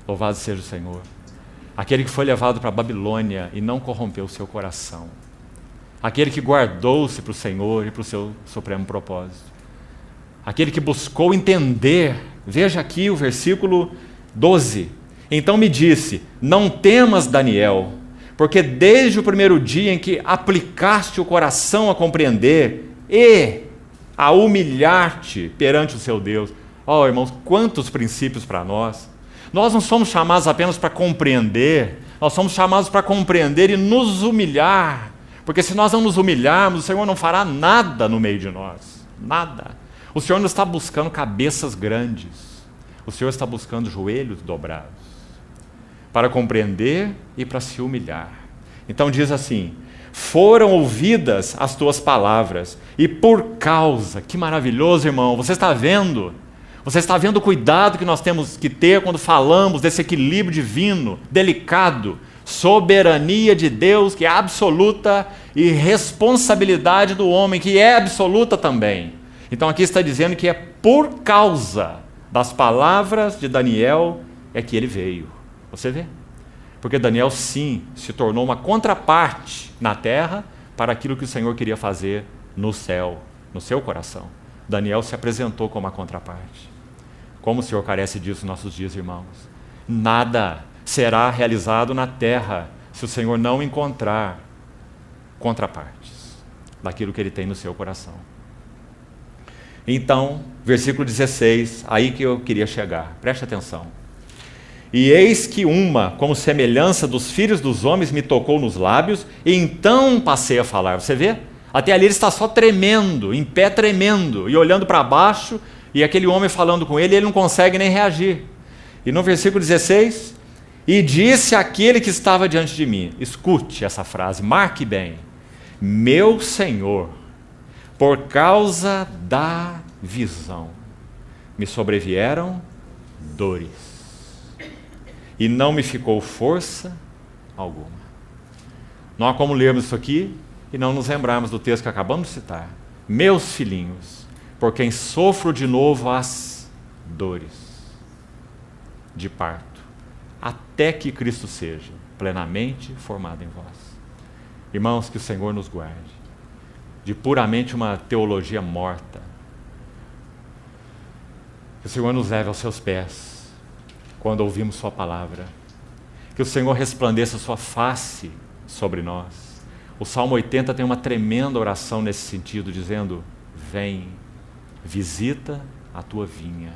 Louvado seja o Senhor. Aquele que foi levado para a Babilônia e não corrompeu o seu coração. Aquele que guardou-se para o Senhor e para o seu supremo propósito. Aquele que buscou entender. Veja aqui o versículo 12. Então me disse: não temas, Daniel, porque desde o primeiro dia em que aplicaste o coração a compreender e a humilhar-te perante o seu Deus. Oh, irmãos, quantos princípios para nós. Nós não somos chamados apenas para compreender, nós somos chamados para compreender e nos humilhar. Porque se nós não nos humilharmos, o Senhor não fará nada no meio de nós. Nada. O Senhor não está buscando cabeças grandes. O Senhor está buscando joelhos dobrados. Para compreender e para se humilhar. Então diz assim: foram ouvidas as tuas palavras, e por causa, que maravilhoso, irmão, você está vendo Você está vendo o cuidado que nós temos que ter quando falamos desse equilíbrio divino, delicado, soberania de Deus, que é absoluta, e responsabilidade do homem, que é absoluta também. Então aqui está dizendo que é por causa das palavras de Daniel é que ele veio. Você vê? Porque Daniel, sim, se tornou uma contraparte na terra para aquilo que o Senhor queria fazer no céu, no seu coração. Daniel se apresentou como a contraparte. Como o Senhor carece disso nos nossos dias, irmãos? Nada será realizado na terra se o Senhor não encontrar contrapartes daquilo que Ele tem no seu coração. Então, versículo 16, aí que eu queria chegar. Preste atenção. E eis que uma, como semelhança dos filhos dos homens, me tocou nos lábios, e então passei a falar. Você vê? Até ali ele está só tremendo, em pé tremendo, e olhando para baixo, e aquele homem falando com ele, ele não consegue nem reagir. E no versículo 16, e disse aquele que estava diante de mim, escute essa frase, marque bem, meu Senhor, por causa da visão, me sobrevieram dores, e não me ficou força alguma. Não há como lermos isso aqui e não nos lembrarmos do texto que acabamos de citar. Meus filhinhos, por quem sofro de novo as dores de parto, até que Cristo seja plenamente formado em vós. Irmãos, que o Senhor nos guarde de puramente uma teologia morta. Que o Senhor nos leve aos seus pés quando ouvimos sua palavra. Que o Senhor resplandeça a sua face sobre nós. O Salmo 80 tem uma tremenda oração nesse sentido, dizendo, vem, visita a tua vinha.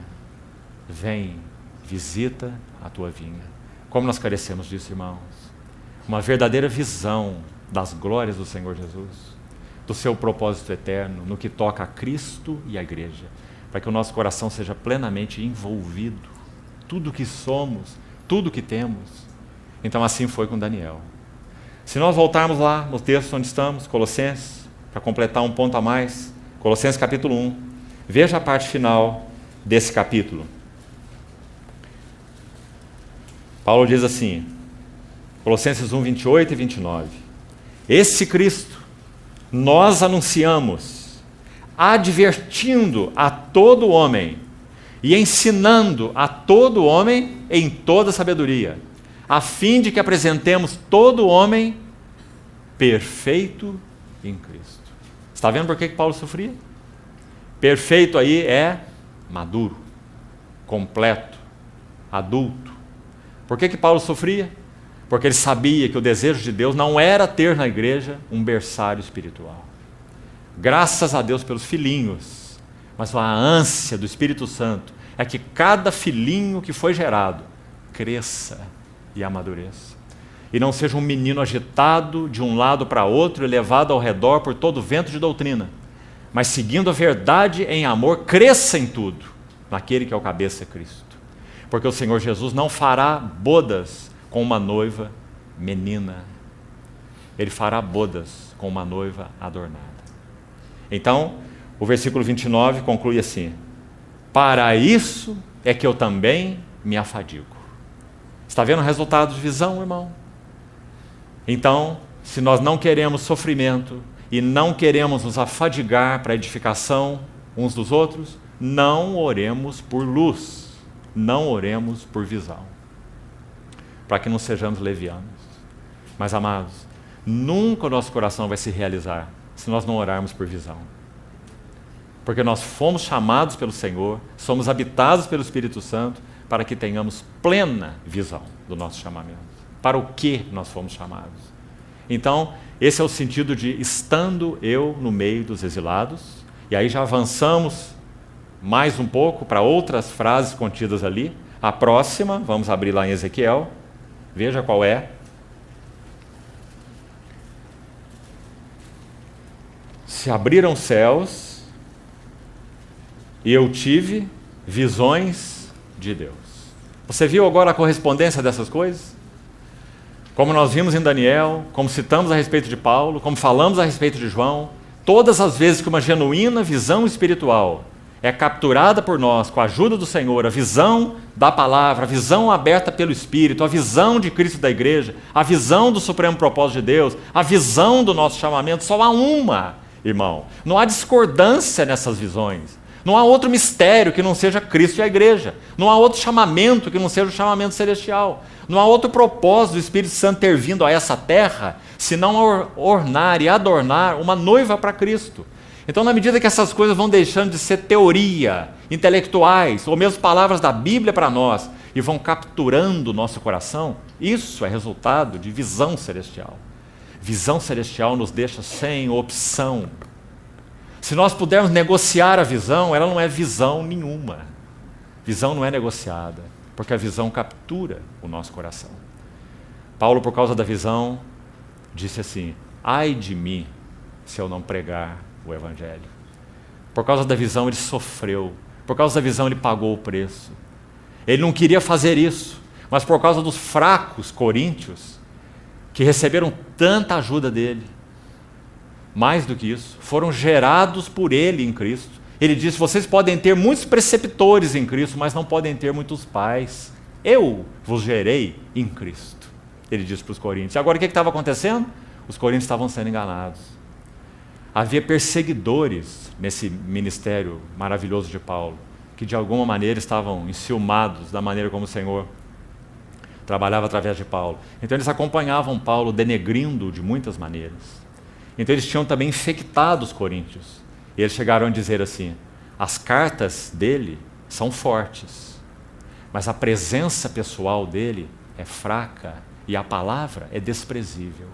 Vem, visita a tua vinha. Como nós carecemos disso, irmãos? Uma verdadeira visão das glórias do Senhor Jesus, do seu propósito eterno, no que toca a Cristo e a igreja, para que o nosso coração seja plenamente envolvido, tudo que somos, tudo que temos. Então assim foi com Daniel. Se nós voltarmos lá no texto onde estamos, Colossenses, para completar um ponto a mais, Colossenses capítulo 1, veja a parte final desse capítulo. Paulo diz assim, Colossenses 1, 28 e 29, esse Cristo nós anunciamos, advertindo a todo homem e ensinando a todo homem em toda sabedoria, a fim de que apresentemos todo homem perfeito em Cristo. Está vendo por que Paulo sofria? Perfeito aí é maduro, completo, adulto. Por que Paulo sofria? Porque ele sabia que o desejo de Deus não era ter na igreja um berçário espiritual. Graças a Deus pelos filhinhos, mas a ânsia do Espírito Santo é que cada filhinho que foi gerado cresça e amadureça. E não seja um menino agitado de um lado para outro e levado ao redor por todo vento de doutrina, mas seguindo a verdade em amor, cresça em tudo, naquele que é o cabeça, Cristo. Porque o Senhor Jesus não fará bodas com uma noiva menina. Ele fará bodas com uma noiva adornada. Então, o versículo 29 conclui assim, para isso é que eu também me afadigo. Está vendo o resultado de visão, irmão? Então, se nós não queremos sofrimento e não queremos nos afadigar para a edificação uns dos outros, não oremos por luz, não oremos por visão, para que não sejamos levianos. Mas, amados, nunca o nosso coração vai se realizar se nós não orarmos por visão. Porque nós fomos chamados pelo Senhor, somos habitados pelo Espírito Santo, para que tenhamos plena visão do nosso chamamento. Para o que nós fomos chamados. Então, esse é o sentido de estando eu no meio dos exilados. E aí já avançamos mais um pouco para outras frases contidas ali. A próxima, vamos abrir lá em Ezequiel. Veja qual é. Se abriram os céus e eu tive visões de Deus. Você viu agora a correspondência dessas coisas? Como nós vimos em Daniel, como citamos a respeito de Paulo, como falamos a respeito de João, todas as vezes que uma genuína visão espiritual é capturada por nós com a ajuda do Senhor, a visão da palavra, a visão aberta pelo Espírito, a visão de Cristo da igreja, a visão do supremo propósito de Deus, a visão do nosso chamamento, só há uma, irmão. Não há discordância nessas visões. Não há outro mistério que não seja Cristo e a igreja. Não há outro chamamento que não seja o chamamento celestial. Não há outro propósito do Espírito Santo ter vindo a essa terra, senão ornar e adornar uma noiva para Cristo. Então, na medida que essas coisas vão deixando de ser teoria, intelectuais, ou mesmo palavras da Bíblia para nós, e vão capturando o nosso coração, isso é resultado de visão celestial. Visão celestial nos deixa sem opção. Se nós pudermos negociar a visão, ela não é visão nenhuma. Visão não é negociada, porque a visão captura o nosso coração. Paulo, por causa da visão, disse assim: ai de mim se eu não pregar o Evangelho. Por causa da visão ele sofreu, por causa da visão ele pagou o preço. Ele não queria fazer isso, mas por causa dos fracos coríntios, que receberam tanta ajuda dele, mais do que isso, foram gerados por ele em Cristo. Ele disse: vocês podem ter muitos preceptores em Cristo, mas não podem ter muitos pais. Eu vos gerei em Cristo, ele disse para os coríntios. E agora o que estava acontecendo? Os coríntios estavam sendo enganados. Havia perseguidores nesse ministério maravilhoso de Paulo, que de alguma maneira estavam enciumados da maneira como o Senhor trabalhava através de Paulo. Então eles acompanhavam Paulo, denegrindo de muitas maneiras. Então eles tinham também infectado os coríntios. E eles chegaram a dizer assim: as cartas dele são fortes, mas a presença pessoal dele é fraca e a palavra é desprezível.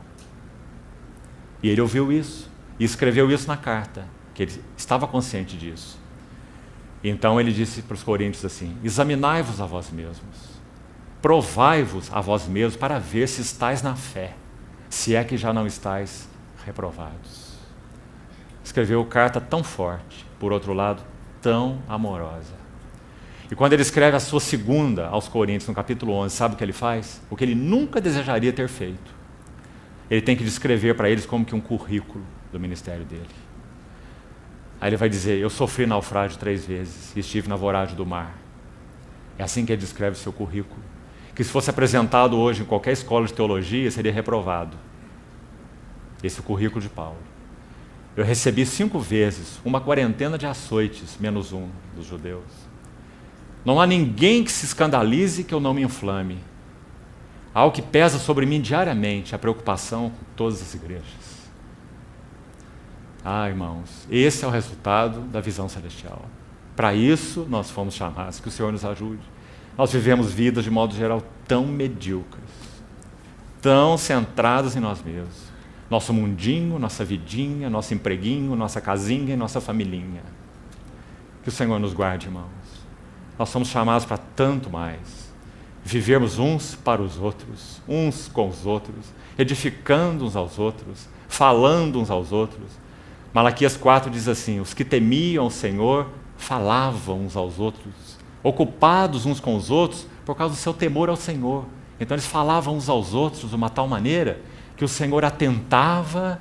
E ele ouviu isso e escreveu isso na carta, que ele estava consciente disso. Então ele disse para os coríntios assim: examinai-vos a vós mesmos, provai-vos a vós mesmos para ver se estáis na fé, se é que já não estáis reprovados. Escreveu carta tão forte, por outro lado, tão amorosa. E quando ele escreve a sua segunda aos Coríntios, no capítulo 11, sabe o que ele faz? O que ele nunca desejaria ter feito. Ele tem que descrever para eles como que um currículo do ministério dele. Aí ele vai dizer: eu sofri naufrágio 3 vezes e estive na voragem do mar. É assim que ele descreve o seu currículo, que se fosse apresentado hoje em qualquer escola de teologia, seria reprovado. Esse é o currículo de Paulo. Eu recebi 5 vezes uma quarentena de açoites, menos um dos judeus. Não há ninguém que se escandalize que eu não me inflame. Há algo que pesa sobre mim diariamente, a preocupação com todas as igrejas. Ah, irmãos, esse é o resultado da visão celestial. Para isso nós fomos chamados, que o Senhor nos ajude. Nós vivemos vidas, de modo geral, tão medíocres, tão centradas em nós mesmos. Nosso mundinho, nossa vidinha, nosso empreguinho, nossa casinha e nossa familhinha. Que o Senhor nos guarde, irmãos. Nós somos chamados para tanto mais. Vivermos uns para os outros, uns com os outros, edificando uns aos outros, falando uns aos outros. Malaquias 4 diz assim: os que temiam o Senhor falavam uns aos outros, ocupados uns com os outros por causa do seu temor ao Senhor. Então eles falavam uns aos outros de uma tal maneira que o Senhor atentava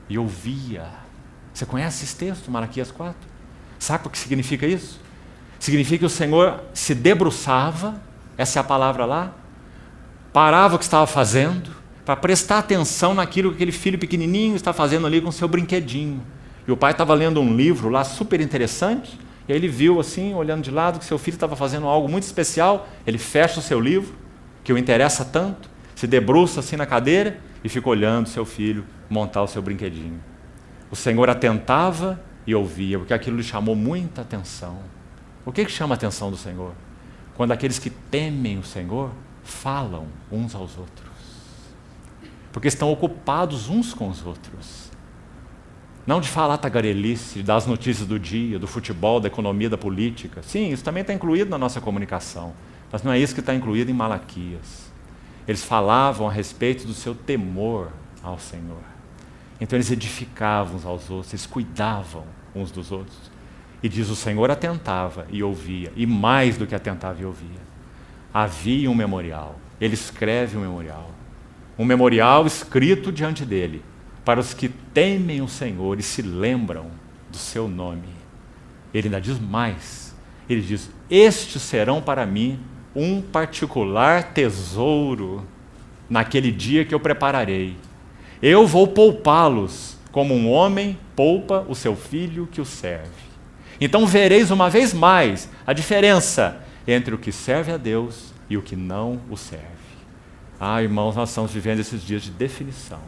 e ouvia. Você conhece esse texto, Malaquias 4? Sabe o que significa isso? Significa que o Senhor se debruçava, essa é a palavra lá, parava o que estava fazendo, para prestar atenção naquilo que aquele filho pequenininho está fazendo ali com o seu brinquedinho. E o pai estava lendo um livro lá super interessante, e aí ele viu assim, olhando de lado, que seu filho estava fazendo algo muito especial. Ele fecha o seu livro, que o interessa tanto, se debruça assim na cadeira e fica olhando seu filho montar o seu brinquedinho. O Senhor atentava e ouvia, porque aquilo lhe chamou muita atenção. O que chama a atenção do Senhor? Quando aqueles que temem o Senhor falam uns aos outros, porque estão ocupados uns com os outros. Não de falar tagarelice, das notícias do dia, do futebol, da economia, da política. Sim, isso também está incluído na nossa comunicação, mas não é isso que está incluído em Malaquias. Eles falavam a respeito do seu temor ao Senhor. Então eles edificavam uns aos outros, eles cuidavam uns dos outros. E diz: o Senhor atentava e ouvia, e mais do que atentava e ouvia. Havia um memorial, ele escreve um memorial escrito diante dele, para os que temem o Senhor e se lembram do seu nome. Ele ainda diz mais. Ele diz: estes serão para mim um particular tesouro naquele dia que eu prepararei. Eu vou poupá-los como um homem poupa o seu filho que o serve. Então vereis uma vez mais a diferença entre o que serve a Deus e o que não o serve. Irmãos, nós estamos vivendo esses dias de definição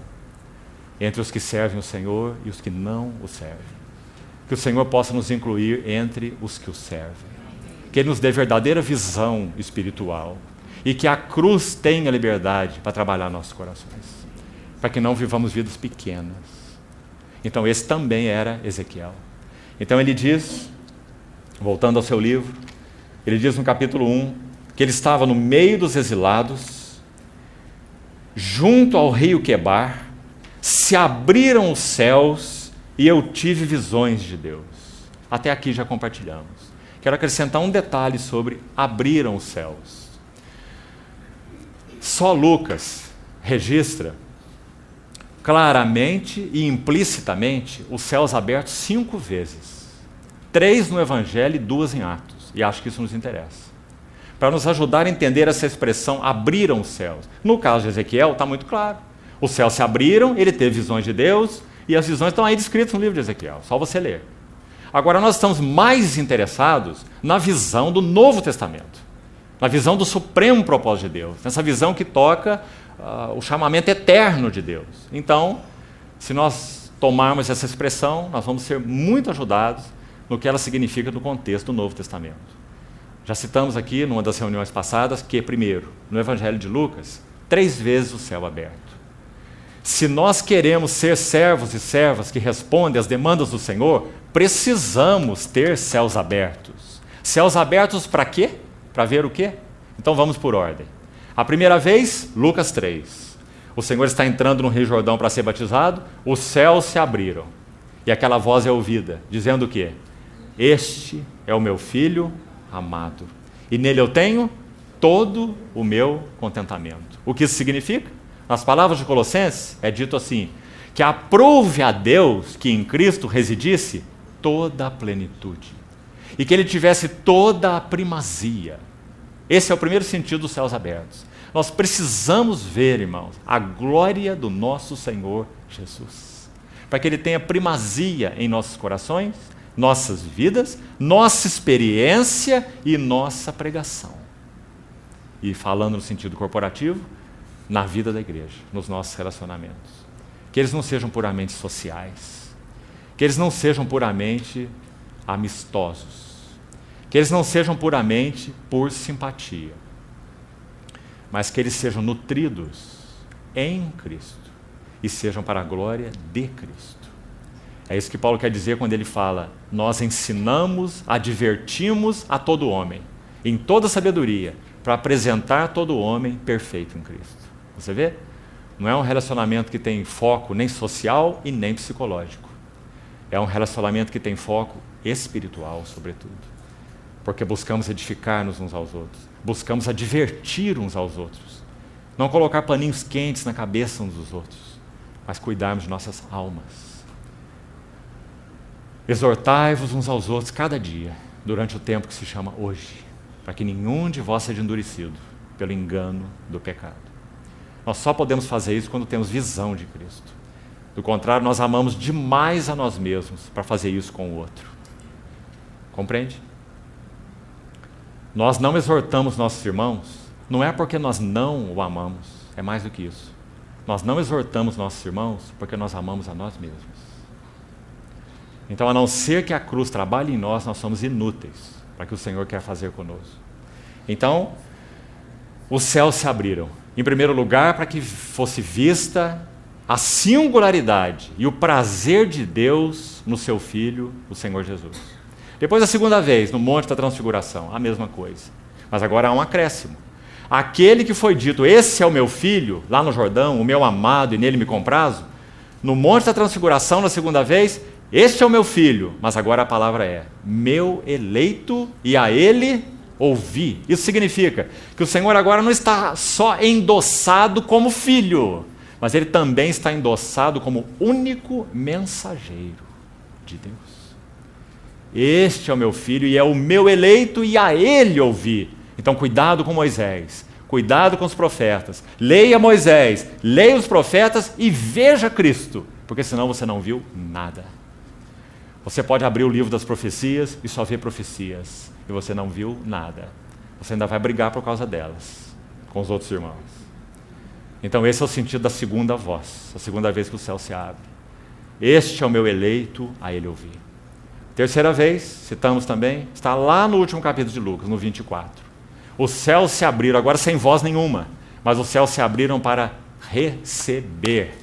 entre os que servem o Senhor e os que não o servem. Que o Senhor possa nos incluir entre os que o servem. Que Ele nos dê verdadeira visão espiritual e que a cruz tenha liberdade para trabalhar nossos corações, para que não vivamos vidas pequenas. Então esse também era Ezequiel. Então ele diz, voltando ao seu livro, ele diz no capítulo 1, que ele estava no meio dos exilados, junto ao rio Quebar, se abriram os céus e eu tive visões de Deus. Até aqui já compartilhamos. Quero acrescentar um detalhe sobre abriram os céus. Só Lucas registra claramente e implicitamente os céus abertos 5 vezes. 3 no Evangelho e 2 em Atos. E acho que isso nos interessa. Para nos ajudar a entender essa expressão, abriram os céus. No caso de Ezequiel, está muito claro. Os céus se abriram, ele teve visões de Deus, e as visões estão aí descritas no livro de Ezequiel, só você ler. Agora nós estamos mais interessados na visão do Novo Testamento, na visão do supremo propósito de Deus, nessa visão que toca o chamamento eterno de Deus. Então, se nós tomarmos essa expressão, nós vamos ser muito ajudados no que ela significa no contexto do Novo Testamento. Já citamos aqui, numa das reuniões passadas, que, primeiro, no Evangelho de Lucas, 3 vezes o céu aberto. Se nós queremos ser servos e servas que respondem às demandas do Senhor, precisamos ter céus abertos. Céus abertos para quê? Para ver o quê? Então vamos por ordem. A primeira vez, Lucas 3. O Senhor está entrando no Rio Jordão para ser batizado, os céus se abriram. E aquela voz é ouvida, dizendo o quê? Este é o meu filho amado. E nele eu tenho todo o meu contentamento. O que isso significa? Nas palavras de Colossenses, é dito assim, que aprouve a Deus que em Cristo residisse toda a plenitude, e que Ele tivesse toda a primazia. Esse é o primeiro sentido dos céus abertos. Nós precisamos ver, irmãos, a glória do nosso Senhor Jesus, para que Ele tenha primazia em nossos corações, nossas vidas, nossa experiência e nossa pregação. E falando no sentido corporativo, na vida da igreja, nos nossos relacionamentos. Que eles não sejam puramente sociais, que eles não sejam puramente amistosos, que eles não sejam puramente por simpatia, mas que eles sejam nutridos em Cristo e sejam para a glória de Cristo. É isso que Paulo quer dizer quando ele fala: nós ensinamos, advertimos a todo homem, em toda sabedoria, para apresentar todo homem perfeito em Cristo. Você vê? Não é um relacionamento que tem foco nem social e nem psicológico. É um relacionamento que tem foco espiritual, sobretudo. Porque buscamos edificar-nos uns aos outros. Buscamos advertir uns aos outros. Não colocar paninhos quentes na cabeça uns dos outros, mas cuidarmos de nossas almas. Exortai-vos uns aos outros cada dia, durante o tempo que se chama hoje, para que nenhum de vós seja endurecido pelo engano do pecado. Nós só podemos fazer isso quando temos visão de Cristo. Do contrário, nós amamos demais a nós mesmos para fazer isso com o outro. Compreende? Nós não exortamos nossos irmãos, não é porque nós não o amamos, é mais do que isso. Nós não exortamos nossos irmãos porque nós amamos a nós mesmos. Então, a não ser que a cruz trabalhe em nós, nós somos inúteis para o que o Senhor quer fazer conosco. Então, os céus se abriram. Em primeiro lugar, para que fosse vista a singularidade e o prazer de Deus no seu Filho, o Senhor Jesus. Depois, a segunda vez, no Monte da Transfiguração, a mesma coisa. Mas agora há um acréscimo. Aquele que foi dito, esse é o meu Filho, lá no Jordão, o meu amado, e nele me comprazo, no Monte da Transfiguração, na segunda vez, este é o meu Filho, mas agora a palavra é, meu eleito, e a ele ouvi. Isso significa que o Senhor agora não está só endossado como filho, mas Ele também está endossado como único mensageiro de Deus. Este é o meu filho e é o meu eleito e a ele ouvi. Então cuidado com Moisés, cuidado com os profetas. Leia Moisés, leia os profetas e veja Cristo, porque senão você não viu nada. Você pode abrir o livro das profecias e só ver profecias, e você não viu nada. Você ainda vai brigar por causa delas, com os outros irmãos. Então esse é o sentido da segunda voz, a segunda vez que o céu se abre. Este é o meu eleito, a ele ouvi. Terceira vez, citamos também, está lá no último capítulo de Lucas, no 24. Os céus se abriram, agora sem voz nenhuma, mas os céus se abriram para receber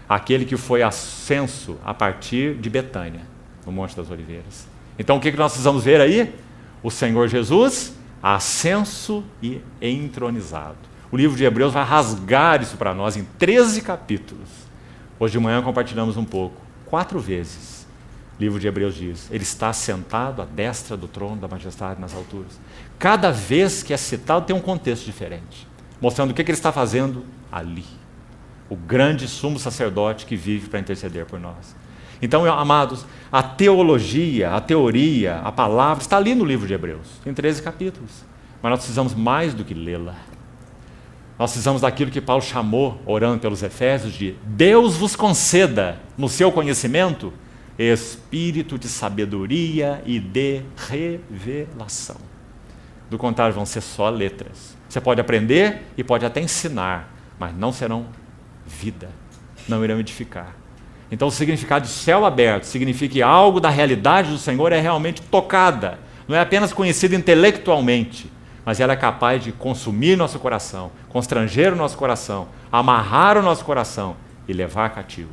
aquele que foi ascenso a partir de Betânia, no Monte das Oliveiras. Então o que nós precisamos ver aí? O Senhor Jesus ascenso e entronizado. O livro de Hebreus vai rasgar isso para nós em 13 capítulos. Hoje de manhã compartilhamos um pouco, 4 vezes. O livro de Hebreus diz, ele está sentado à destra do trono da majestade nas alturas. Cada vez que é citado tem um contexto diferente, mostrando o que ele está fazendo ali. O grande sumo sacerdote que vive para interceder por nós. Então, amados, a teologia, a teoria, a palavra está ali no livro de Hebreus, tem 13 capítulos. Mas nós precisamos mais do que lê-la. Nós precisamos daquilo que Paulo chamou, orando pelos Efésios, de Deus vos conceda, no seu conhecimento, espírito de sabedoria e de revelação. Do contrário, vão ser só letras. Você pode aprender e pode até ensinar, mas não serão vida, não irão edificar. Então o significado de céu aberto significa que algo da realidade do Senhor é realmente tocada, não é apenas conhecida intelectualmente, mas ela é capaz de consumir nosso coração, constranger o nosso coração, amarrar o nosso coração e levar cativo.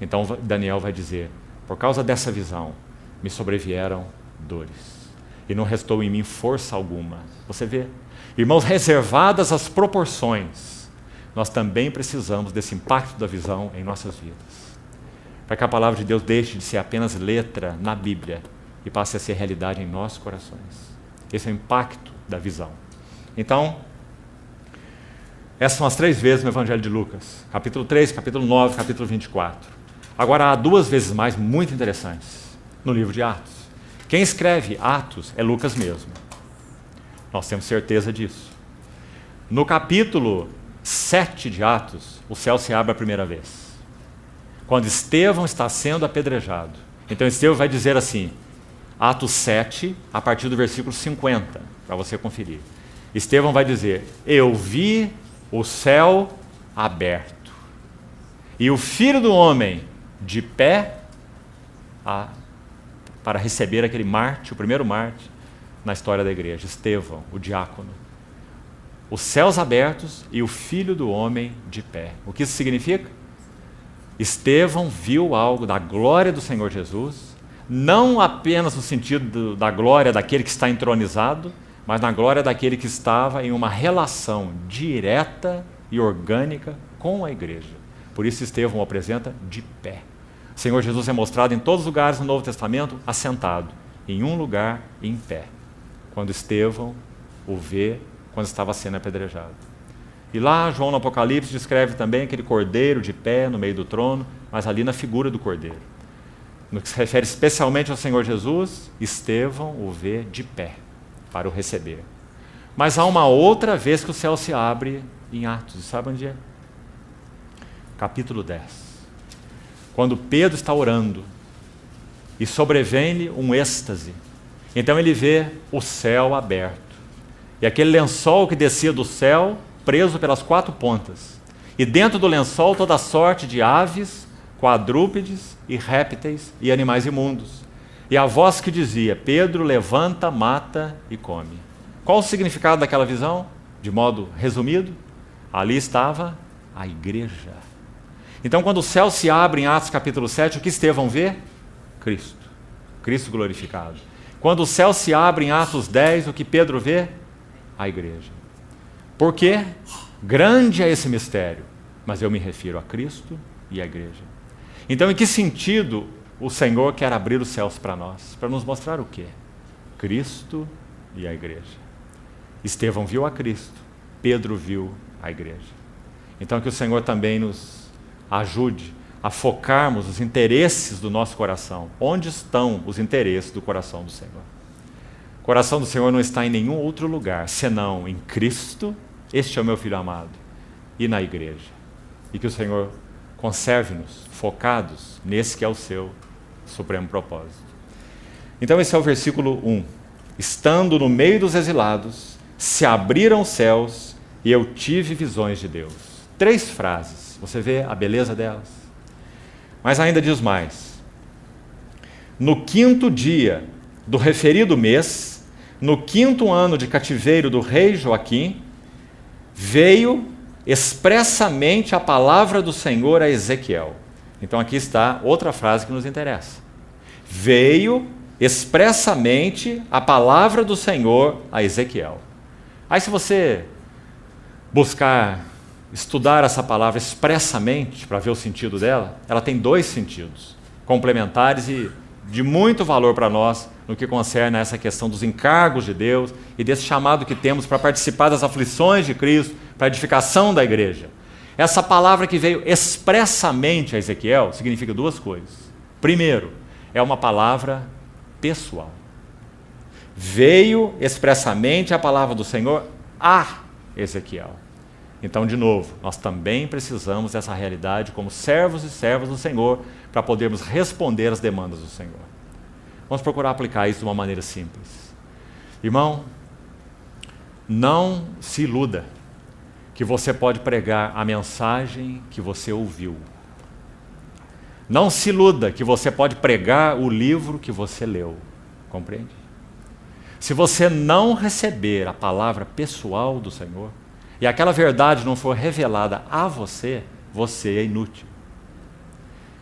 Então Daniel vai dizer, por causa dessa visão, me sobrevieram dores, e não restou em mim força alguma. Você vê? Irmãos, reservadas as proporções, nós também precisamos desse impacto da visão em nossas vidas. Para que a palavra de Deus deixe de ser apenas letra na Bíblia e passe a ser realidade em nossos corações. Esse é o impacto da visão. Então, essas são as 3 vezes no Evangelho de Lucas. Capítulo 3, capítulo 9, capítulo 24. Agora, há 2 vezes mais muito interessantes no livro de Atos. Quem escreve Atos é Lucas mesmo. Nós temos certeza disso. No capítulo 7 de Atos, o céu se abre a primeira vez. Quando Estevão está sendo apedrejado. Então Estevão vai dizer assim, Atos 7, a partir do versículo 50, para você conferir. Estevão vai dizer, eu vi o céu aberto, e o Filho do Homem de pé para receber aquele mártir, o primeiro mártir na história da igreja, Estevão, o diácono. Os céus abertos e o Filho do Homem de pé. O que isso significa? Estevão viu algo da glória do Senhor Jesus, não apenas no sentido da glória daquele que está entronizado, mas na glória daquele que estava em uma relação direta e orgânica com a igreja. Por isso Estevão o apresenta de pé. O Senhor Jesus é mostrado em todos os lugares no Novo Testamento, assentado, em um lugar em pé, quando Estevão o vê quando estava sendo apedrejado. E lá João no Apocalipse descreve também aquele cordeiro de pé no meio do trono, mas ali na figura do cordeiro. No que se refere especialmente ao Senhor Jesus, Estevão o vê de pé para o receber. Mas há uma outra vez que o céu se abre em Atos, sabe onde é? Capítulo 10. Quando Pedro está orando e sobrevém-lhe um êxtase. Então ele vê o céu aberto. E aquele lençol que descia do céu, preso pelas 4 pontas. E dentro do lençol toda sorte de aves, quadrúpedes e répteis e animais imundos. E a voz que dizia, Pedro, levanta, mata e come. Qual o significado daquela visão? De modo resumido, ali estava a igreja. Então quando o céu se abre em Atos capítulo 7, o que Estevão vê? Cristo. Cristo glorificado. Quando o céu se abre em Atos 10, o que Pedro vê? A igreja. Por quê? Grande é esse mistério, mas eu me refiro a Cristo e à igreja. Então, em que sentido o Senhor quer abrir os céus para nós? Para nos mostrar o quê? Cristo e a igreja. Estevão viu a Cristo, Pedro viu a igreja. Então, que o Senhor também nos ajude a focarmos os interesses do nosso coração. Onde estão os interesses do coração do Senhor? O coração do Senhor não está em nenhum outro lugar, senão em Cristo, este é o meu Filho amado, e na igreja. E que o Senhor conserve-nos focados nesse que é o seu supremo propósito. Então esse é o versículo 1. Estando no meio dos exilados, se abriram os céus e eu tive visões de Deus. 3 frases, você vê a beleza delas? Mas ainda diz mais. No 5º dia do referido mês, no 5º ano de cativeiro do rei Joaquim, veio expressamente a palavra do Senhor a Ezequiel. Então aqui está outra frase que nos interessa. Veio expressamente a palavra do Senhor a Ezequiel. Aí se você buscar estudar essa palavra expressamente para ver o sentido dela, ela tem 2 sentidos complementares e de muito valor para nós no que concerne a essa questão dos encargos de Deus e desse chamado que temos para participar das aflições de Cristo, para a edificação da igreja. Essa palavra que veio expressamente a Ezequiel significa 2 coisas. Primeiro, é uma palavra pessoal. Veio expressamente a palavra do Senhor a Ezequiel. Então, de novo, nós também precisamos dessa realidade como servos e servas do Senhor para podermos responder às demandas do Senhor. Vamos procurar aplicar isso de uma maneira simples. Irmão, não se iluda que você pode pregar a mensagem que você ouviu. Não se iluda que você pode pregar o livro que você leu. Compreende? Se você não receber a palavra pessoal do Senhor, e aquela verdade não for revelada a você, você é inútil.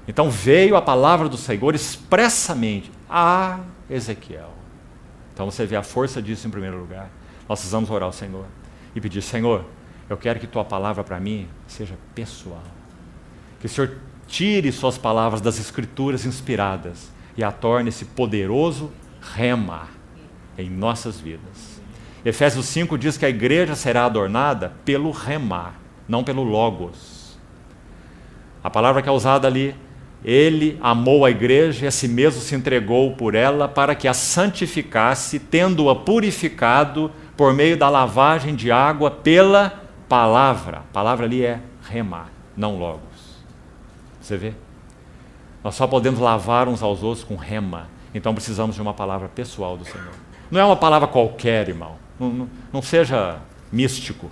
Então veio a palavra do Senhor expressamente a Ezequiel. Então você vê a força disso em primeiro lugar. Nós precisamos orar ao Senhor e pedir: Senhor, eu quero que tua palavra para mim seja pessoal. Que o Senhor tire suas palavras das Escrituras inspiradas e a torne esse poderoso rema em nossas vidas. Efésios 5 diz que a igreja será adornada pelo rema, não pelo logos. A palavra que é usada ali, ele amou a igreja e a si mesmo se entregou por ela para que a santificasse, tendo-a purificado por meio da lavagem de água pela palavra. A palavra ali é rema, não logos. Você vê? Nós só podemos lavar uns aos outros com rema. Então precisamos de uma palavra pessoal do Senhor. Não é uma palavra qualquer, irmão. Não seja místico.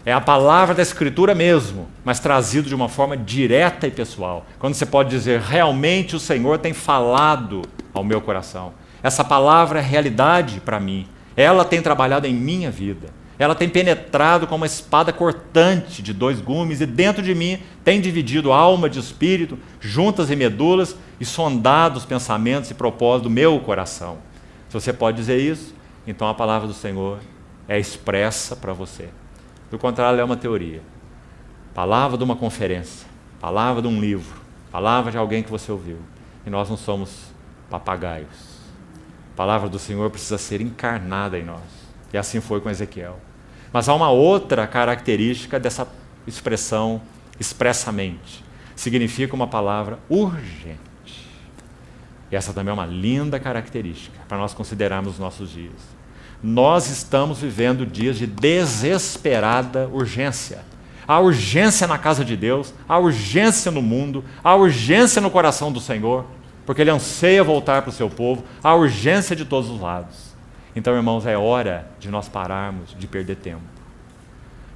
É a palavra da Escritura mesmo, mas trazido de uma forma direta e pessoal. Quando você pode dizer: realmente o Senhor tem falado ao meu coração. Essa palavra é realidade para mim. Ela tem trabalhado em minha vida. Ela tem penetrado como uma espada cortante de 2 gumes e dentro de mim tem dividido alma de espírito, juntas e medulas, e sondado os pensamentos e propósitos do meu coração. Se você pode dizer isso, então a palavra do Senhor é expressa para você. Do contrário, ela é uma teoria. Palavra de uma conferência, palavra de um livro, palavra de alguém que você ouviu. E nós não somos papagaios. A palavra do Senhor precisa ser encarnada em nós. E assim foi com Ezequiel. Mas há uma outra característica dessa expressão expressamente. Significa uma palavra urgente. E essa também é uma linda característica para nós considerarmos os nossos dias. Nós estamos vivendo dias de desesperada urgência. Há urgência na casa de Deus, há urgência no mundo, há urgência no coração do Senhor, porque Ele anseia voltar para o seu povo, há urgência de todos os lados. Então, irmãos, é hora de nós pararmos de perder tempo.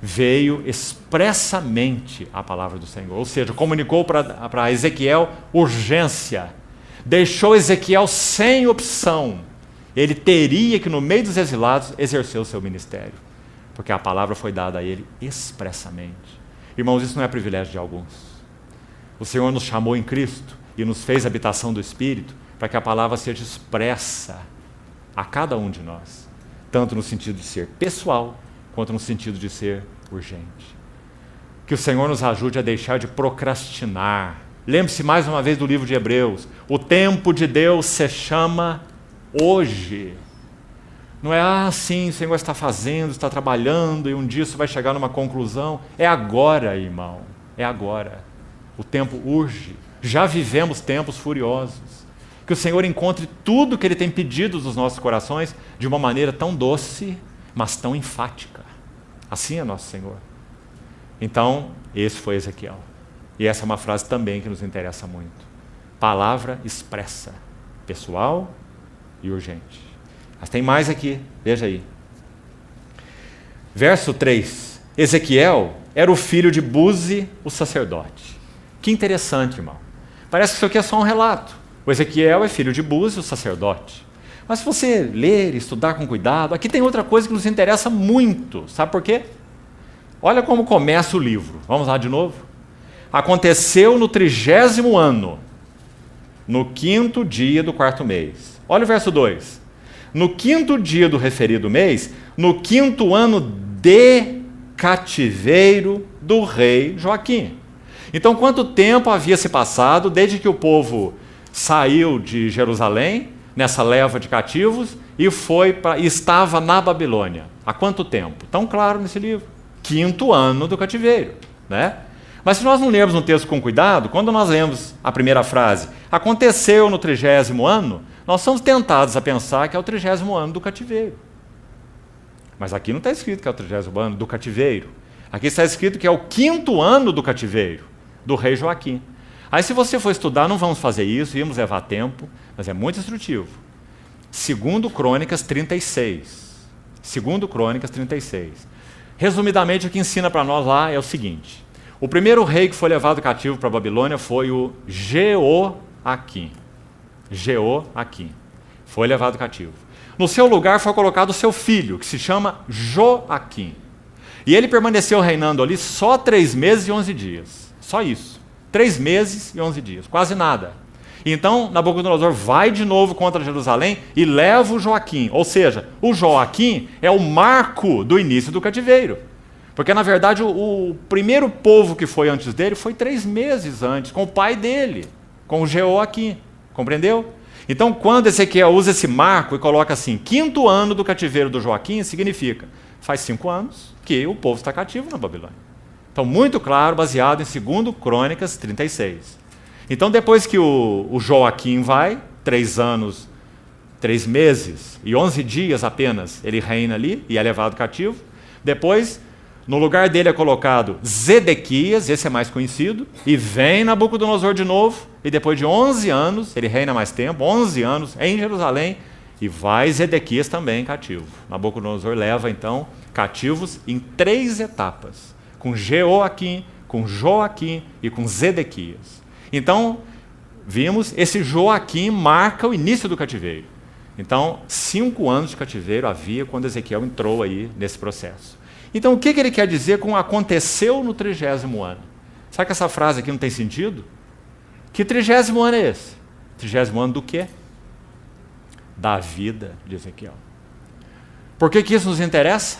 Veio expressamente a palavra do Senhor, ou seja, comunicou para Ezequiel urgência. Deixou Ezequiel sem opção. Ele teria que, no meio dos exilados, exercer o seu ministério, porque a palavra foi dada a ele expressamente. Irmãos, isso não é privilégio de alguns. O Senhor nos chamou em Cristo e nos fez habitação do Espírito para que a palavra seja expressa a cada um de nós, tanto no sentido de ser pessoal, quanto no sentido de ser urgente. Que o Senhor nos ajude a deixar de procrastinar. Lembre-se mais uma vez do livro de Hebreus. O tempo de Deus se chama hoje. Não é sim, o Senhor está fazendo, está trabalhando e um dia isso vai chegar numa conclusão. É agora, irmão, é agora. O tempo urge. Já vivemos tempos furiosos. Que o Senhor encontre tudo que Ele tem pedido dos nossos corações de uma maneira tão doce, mas tão enfática. Assim é nosso Senhor. Então, esse foi Ezequiel. E essa é uma frase também que nos interessa muito. Palavra expressa, pessoal e urgente. Mas tem mais aqui, veja aí. Verso 3. Ezequiel era o filho de Buzi, o sacerdote. Que interessante, irmão. Parece que isso aqui é só um relato. O Ezequiel é filho de Buzi, o sacerdote. Mas se você ler e estudar com cuidado, aqui tem outra coisa que nos interessa muito. Sabe por quê? Olha como começa o livro. Vamos lá de novo? Aconteceu no 30º ano, no 5º dia do 4º mês. Olha o verso 2. No 5º dia do referido mês, no 5º ano de cativeiro do rei Joaquim. Então, quanto tempo havia se passado desde que o povo saiu de Jerusalém, nessa leva de cativos, e estava na Babilônia? Há quanto tempo? Tão claro nesse livro. 5º ano do cativeiro, né? Mas se nós não lermos um texto com cuidado, quando nós lemos a primeira frase, aconteceu no 30º ano, nós somos tentados a pensar que é o 30º ano do cativeiro. Mas aqui não está escrito que é o 30º ano do cativeiro. Aqui está escrito que é o 5º ano do cativeiro, do rei Joaquim. Aí se você for estudar, não vamos fazer isso, íamos levar tempo, mas é muito instrutivo. 2 Crônicas 36. 2 Crônicas 36. Resumidamente, o que ensina para nós lá é o seguinte. O primeiro rei que foi levado cativo para a Babilônia foi o Jeoaquim. Jeoaquim. Foi levado cativo. No seu lugar foi colocado o seu filho, que se chama Joaquim. E ele permaneceu reinando ali só 3 meses e 11 dias. Só isso. 3 meses e 11 dias. Quase nada. Então, Nabucodonosor vai de novo contra Jerusalém e leva o Joaquim. Ou seja, o Joaquim é o marco do início do cativeiro. Porque, na verdade, o primeiro povo que foi antes dele foi 3 meses antes, com o pai dele, com o Jeoaquim. Compreendeu? Então, quando Ezequiel usa esse marco e coloca assim, 5º ano do cativeiro do Joaquim, significa, faz 5 anos que o povo está cativo na Babilônia. Então, muito claro, baseado em 2 Crônicas 36. Então, depois que o Joaquim vai, 3 anos, 3 meses e 11 dias apenas, ele reina ali e é levado cativo. Depois, no lugar dele é colocado Zedequias, esse é mais conhecido, e vem Nabucodonosor de novo, e depois de 11 anos, ele reina mais tempo, 11 anos, em Jerusalém, e vai Zedequias também cativo. Nabucodonosor leva, então, cativos em 3 etapas, com Jeoaquim, com Joaquim e com Zedequias. Então, vimos, esse Joaquim marca o início do cativeiro. Então, 5 anos de cativeiro havia quando Ezequiel entrou aí nesse processo. Então, o que ele quer dizer com aconteceu no 30º ano? Sabe que essa frase aqui não tem sentido? Que 30º ano é esse? 30º ano do quê? Da vida de Ezequiel. Por que isso nos interessa?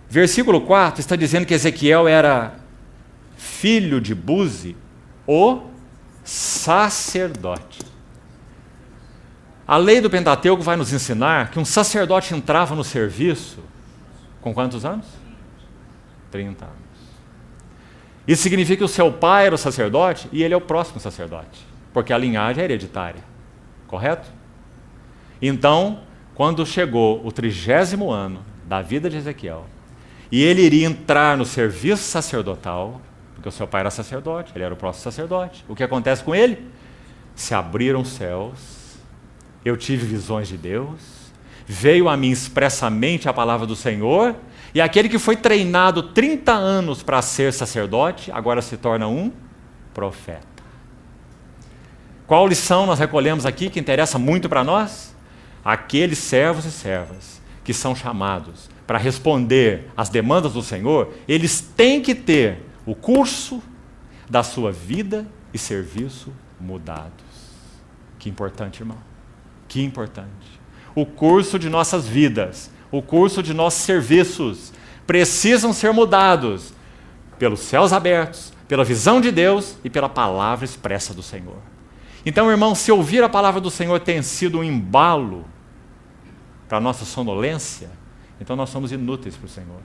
Versículo 4 está dizendo que Ezequiel era filho de Buzi, o sacerdote. A lei do Pentateuco vai nos ensinar que um sacerdote entrava no serviço com quantos anos? 30 anos. Isso significa que o seu pai era o sacerdote e ele é o próximo sacerdote, porque a linhagem é hereditária, correto? Então, quando chegou o 30º ano da vida de Ezequiel, e ele iria entrar no serviço sacerdotal, porque o seu pai era sacerdote, ele era o próximo sacerdote, o que acontece com ele? Se abriram os céus, eu tive visões de Deus, veio a mim expressamente a palavra do Senhor, e aquele que foi treinado 30 anos para ser sacerdote, agora se torna um profeta. Qual lição nós recolhemos aqui que interessa muito para nós? Aqueles servos e servas que são chamados para responder às demandas do Senhor, eles têm que ter o curso da sua vida e serviço mudados. Que importante, irmão. Que importante. O curso de nossas vidas, o curso de nossos serviços, precisam ser mudados pelos céus abertos, pela visão de Deus e pela palavra expressa do Senhor. Então, irmão, se ouvir a palavra do Senhor tem sido um embalo para a nossa sonolência, então nós somos inúteis para o Senhor.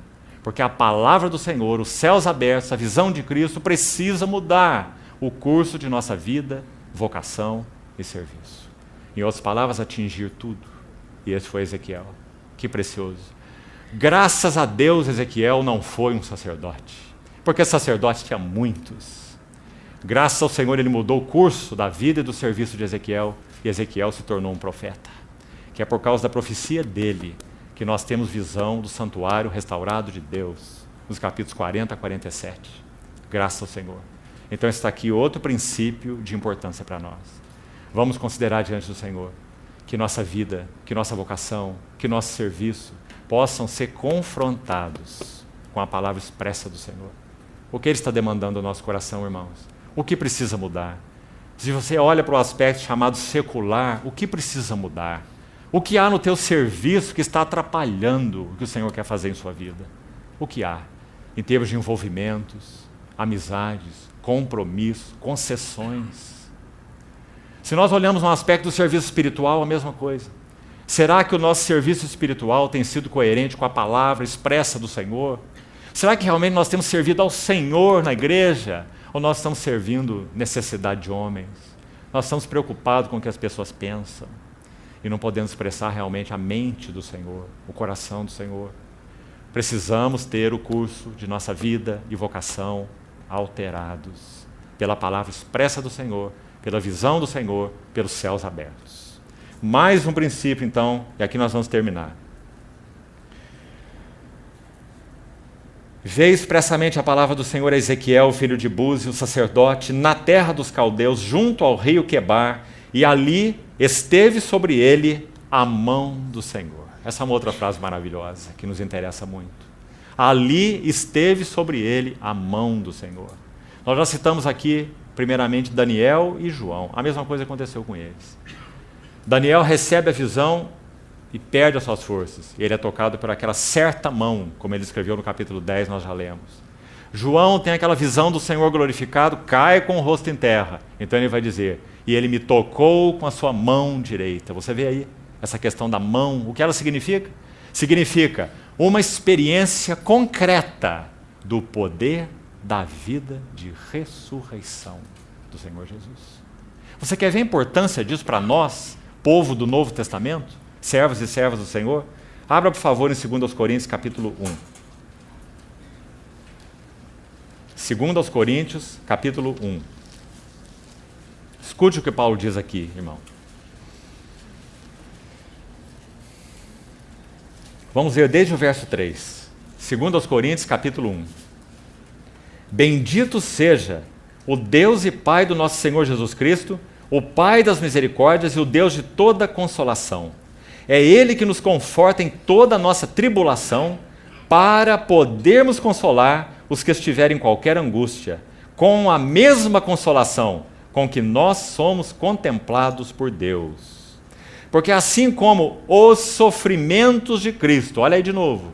Porque a palavra do Senhor, os céus abertos, a visão de Cristo precisa mudar o curso de nossa vida, vocação e serviço. Em outras palavras, atingir tudo. E esse foi Ezequiel. Que precioso. Graças a Deus, Ezequiel não foi um sacerdote, porque sacerdote tinha muitos. Graças ao Senhor, ele mudou o curso da vida e do serviço de Ezequiel, e Ezequiel se tornou um profeta. Que é por causa da profecia dele que nós temos visão do santuário restaurado de Deus, nos capítulos 40 a 47. Graças ao Senhor. Então está aqui outro princípio de importância para nós. Vamos considerar diante do Senhor que nossa vida, que nossa vocação, que nosso serviço possam ser confrontados com a palavra expressa do Senhor. O que Ele está demandando do nosso coração, irmãos? O que precisa mudar? Se você olha para o aspecto chamado secular, o que precisa mudar? O que há no teu serviço que está atrapalhando o que o Senhor quer fazer em sua vida? O que há? Em termos de envolvimentos, amizades, compromisso, concessões. Se nós olhamos no aspecto do serviço espiritual, a mesma coisa. Será que o nosso serviço espiritual tem sido coerente com a palavra expressa do Senhor? Será que realmente nós temos servido ao Senhor na igreja? Ou nós estamos servindo necessidade de homens? Nós estamos preocupados com o que as pessoas pensam e não podemos expressar realmente a mente do Senhor, o coração do Senhor. Precisamos ter o curso de nossa vida e vocação alterados pela palavra expressa do Senhor, pela visão do Senhor, pelos céus abertos. Mais um princípio, então, e aqui nós vamos terminar. Veio expressamente a palavra do Senhor a Ezequiel, filho de Buzi, o sacerdote, na terra dos caldeus, junto ao rio Quebar, e ali esteve sobre ele a mão do Senhor. Essa é uma outra frase maravilhosa, que nos interessa muito. Ali esteve sobre ele a mão do Senhor. Nós já citamos aqui, primeiramente, Daniel e João. A mesma coisa aconteceu com eles. Daniel recebe a visão e perde as suas forças. E ele é tocado por aquela certa mão, como ele escreveu no capítulo 10, nós já lemos. João tem aquela visão do Senhor glorificado, cai com o rosto em terra. Então ele vai dizer, e ele me tocou com a sua mão direita. Você vê aí essa questão da mão, o que ela significa? Significa uma experiência concreta do poder da vida de ressurreição do Senhor Jesus. Você quer ver a importância disso para nós, povo do Novo Testamento, servos e servas do Senhor? Abra, por favor, em 2 Coríntios, capítulo 1. 2 Coríntios, capítulo 1. Escute o que Paulo diz aqui, irmão. Vamos ver desde o verso 3. 2 Coríntios, capítulo 1. Bendito seja o Deus e Pai do nosso Senhor Jesus Cristo, o Pai das misericórdias e o Deus de toda consolação. É Ele que nos conforta em toda a nossa tribulação, para podermos consolar os que estiverem em qualquer angústia, com a mesma consolação com que nós somos contemplados por Deus. Porque assim como os sofrimentos de Cristo, olha aí de novo,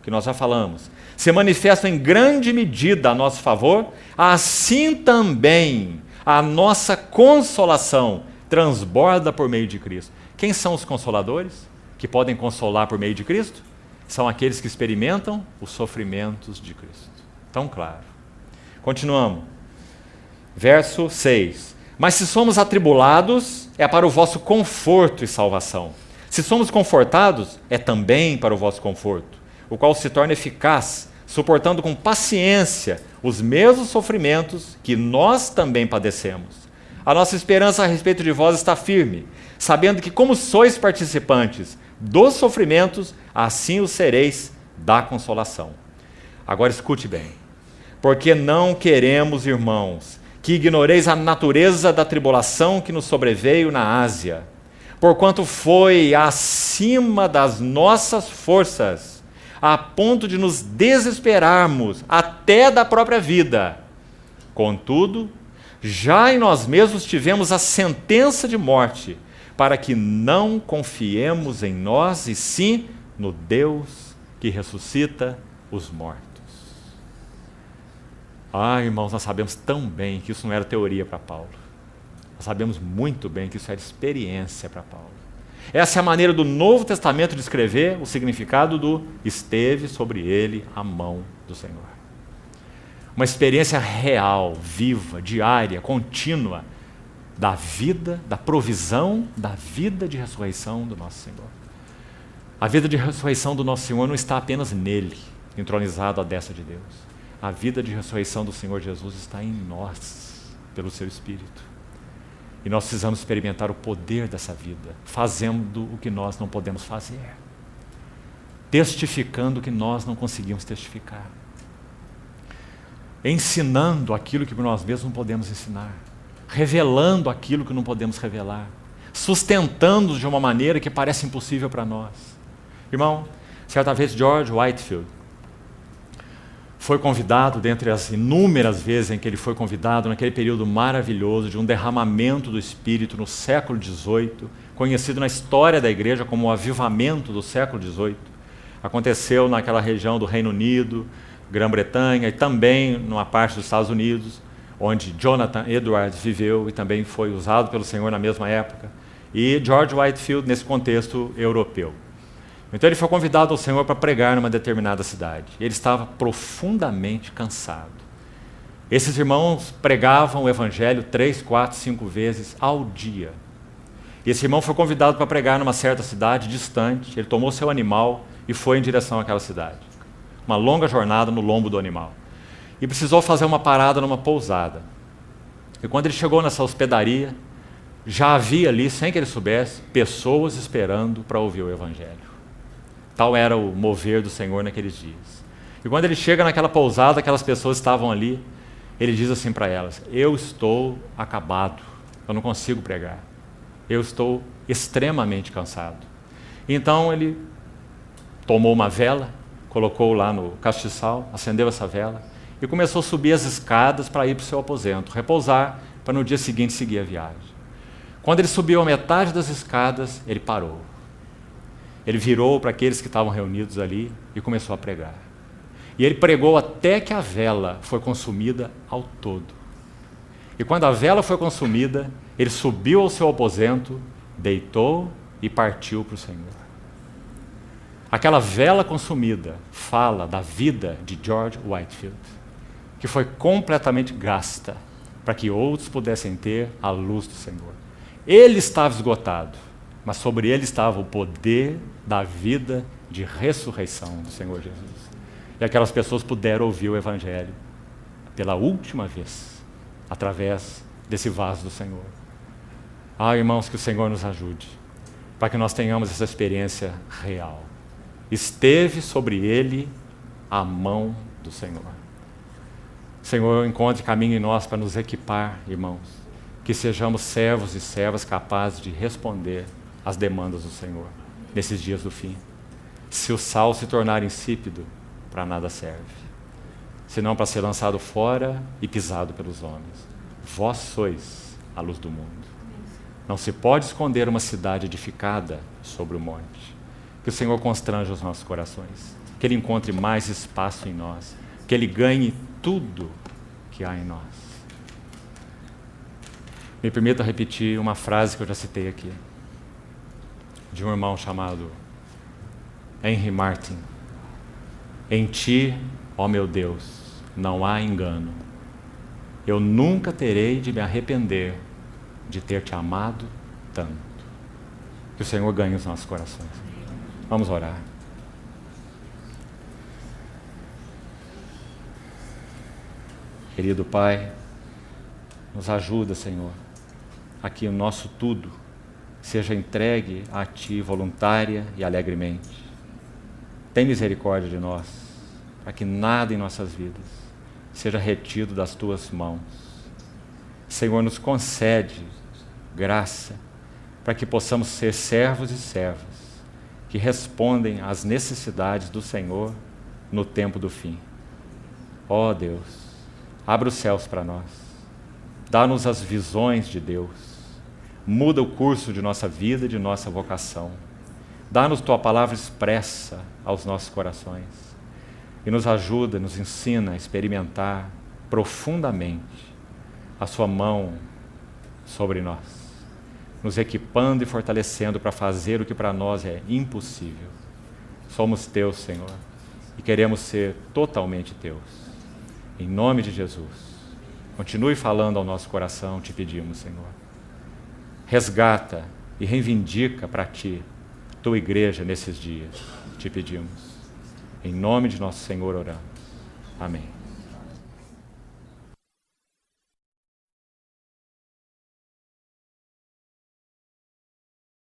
que nós já falamos, se manifestam em grande medida a nosso favor, assim também a nossa consolação transborda por meio de Cristo. Quem são os consoladores que podem consolar por meio de Cristo? São aqueles que experimentam os sofrimentos de Cristo. Tão claro. Continuamos. Verso 6. Mas se somos atribulados, é para o vosso conforto e salvação. Se somos confortados, é também para o vosso conforto, o qual se torna eficaz, suportando com paciência os mesmos sofrimentos que nós também padecemos. A nossa esperança a respeito de vós está firme, sabendo que como sois participantes dos sofrimentos, assim o sereis da consolação. Agora escute bem. Porque não queremos, irmãos, que ignoreis a natureza da tribulação que nos sobreveio na Ásia, porquanto foi acima das nossas forças, a ponto de nos desesperarmos até da própria vida. Contudo, já em nós mesmos tivemos a sentença de morte, para que não confiemos em nós, e sim no Deus que ressuscita os mortos. Irmãos, nós sabemos tão bem que isso não era teoria para Paulo. Nós sabemos muito bem que isso era experiência para Paulo. Essa é a maneira do Novo Testamento de escrever o significado do esteve sobre ele a mão do Senhor. Uma experiência real, viva, diária, contínua da vida, da provisão, da vida de ressurreição do nosso Senhor. A vida de ressurreição do nosso Senhor não está apenas nele, entronizado à destra de Deus. A vida de ressurreição do Senhor Jesus está em nós, pelo seu Espírito. E nós precisamos experimentar o poder dessa vida, fazendo o que nós não podemos fazer, testificando o que nós não conseguimos testificar, ensinando aquilo que nós mesmos não podemos ensinar, revelando aquilo que não podemos revelar, sustentando de uma maneira que parece impossível para nós. Irmão, certa vez George Whitefield foi convidado, dentre as inúmeras vezes em que ele foi convidado, naquele período maravilhoso de um derramamento do Espírito no século XVIII, conhecido na história da igreja como o avivamento do século XVIII. Aconteceu naquela região do Reino Unido, Grã-Bretanha e também numa parte dos Estados Unidos, onde Jonathan Edwards viveu e também foi usado pelo Senhor na mesma época, e George Whitefield nesse contexto europeu. Então ele foi convidado ao Senhor para pregar numa determinada cidade. Ele estava profundamente cansado. Esses irmãos pregavam o Evangelho 3, 4, 5 vezes ao dia. E esse irmão foi convidado para pregar numa certa cidade distante. Ele tomou seu animal e foi em direção àquela cidade. Uma longa jornada no lombo do animal. E precisou fazer uma parada numa pousada. E quando ele chegou nessa hospedaria, já havia ali, sem que ele soubesse, pessoas esperando para ouvir o Evangelho. Tal era o mover do Senhor naqueles dias. E quando ele chega naquela pousada, aquelas pessoas estavam ali, ele diz assim para elas: eu estou acabado, eu não consigo pregar, eu estou extremamente cansado. Então ele tomou uma vela, colocou lá no castiçal, acendeu essa vela e começou a subir as escadas para ir para o seu aposento, repousar, para no dia seguinte seguir a viagem. Quando ele subiu a metade das escadas, ele parou. Ele virou para aqueles que estavam reunidos ali e começou a pregar. E ele pregou até que a vela foi consumida ao todo. E quando a vela foi consumida, ele subiu ao seu aposento, deitou e partiu para o Senhor. Aquela vela consumida fala da vida de George Whitefield, que foi completamente gasta para que outros pudessem ter a luz do Senhor. Ele estava esgotado, mas sobre ele estava o poder da vida de ressurreição do Senhor Jesus. E aquelas pessoas puderam ouvir o Evangelho pela última vez, através desse vaso do Senhor. Irmãos, que o Senhor nos ajude, para que nós tenhamos essa experiência real. Esteve sobre ele a mão do Senhor. Senhor, encontre caminho em nós para nos equipar, irmãos, que sejamos servos e servas capazes de responder às demandas do Senhor nesses dias do fim. Se o sal se tornar insípido, para nada serve, senão para ser lançado fora e pisado pelos homens. Vós sois a luz do mundo. Não se pode esconder uma cidade edificada sobre o monte. Que o Senhor constranja os nossos corações, que Ele encontre mais espaço em nós, que Ele ganhe tudo que há em nós. Me permita repetir uma frase que eu já citei aqui, de um irmão chamado Henry Martin. Em ti, ó meu Deus, não há engano. Eu nunca terei de me arrepender de ter te amado tanto. Que o Senhor ganhe os nossos corações. Vamos orar. Querido Pai, nos ajuda, Senhor, a que o nosso tudo seja entregue a Ti voluntária e alegremente. Tem misericórdia de nós, para que nada em nossas vidas seja retido das Tuas mãos. Senhor, nos concede graça para que possamos ser servos e servas que respondem às necessidades do Senhor no tempo do fim. Ó Deus, abre os céus para nós, dá-nos as visões de Deus, muda o curso de nossa vida e de nossa vocação, dá-nos Tua palavra expressa aos nossos corações e nos ajuda, nos ensina a experimentar profundamente a Sua mão sobre nós. nos equipando e fortalecendo para fazer o que para nós é impossível. Somos teus, Senhor, e queremos ser totalmente teus. Em nome de Jesus, continue falando ao nosso coração, te pedimos, Senhor. Resgata e reivindica para ti, tua igreja nesses dias, te pedimos. Em nome de nosso Senhor oramos. Amém.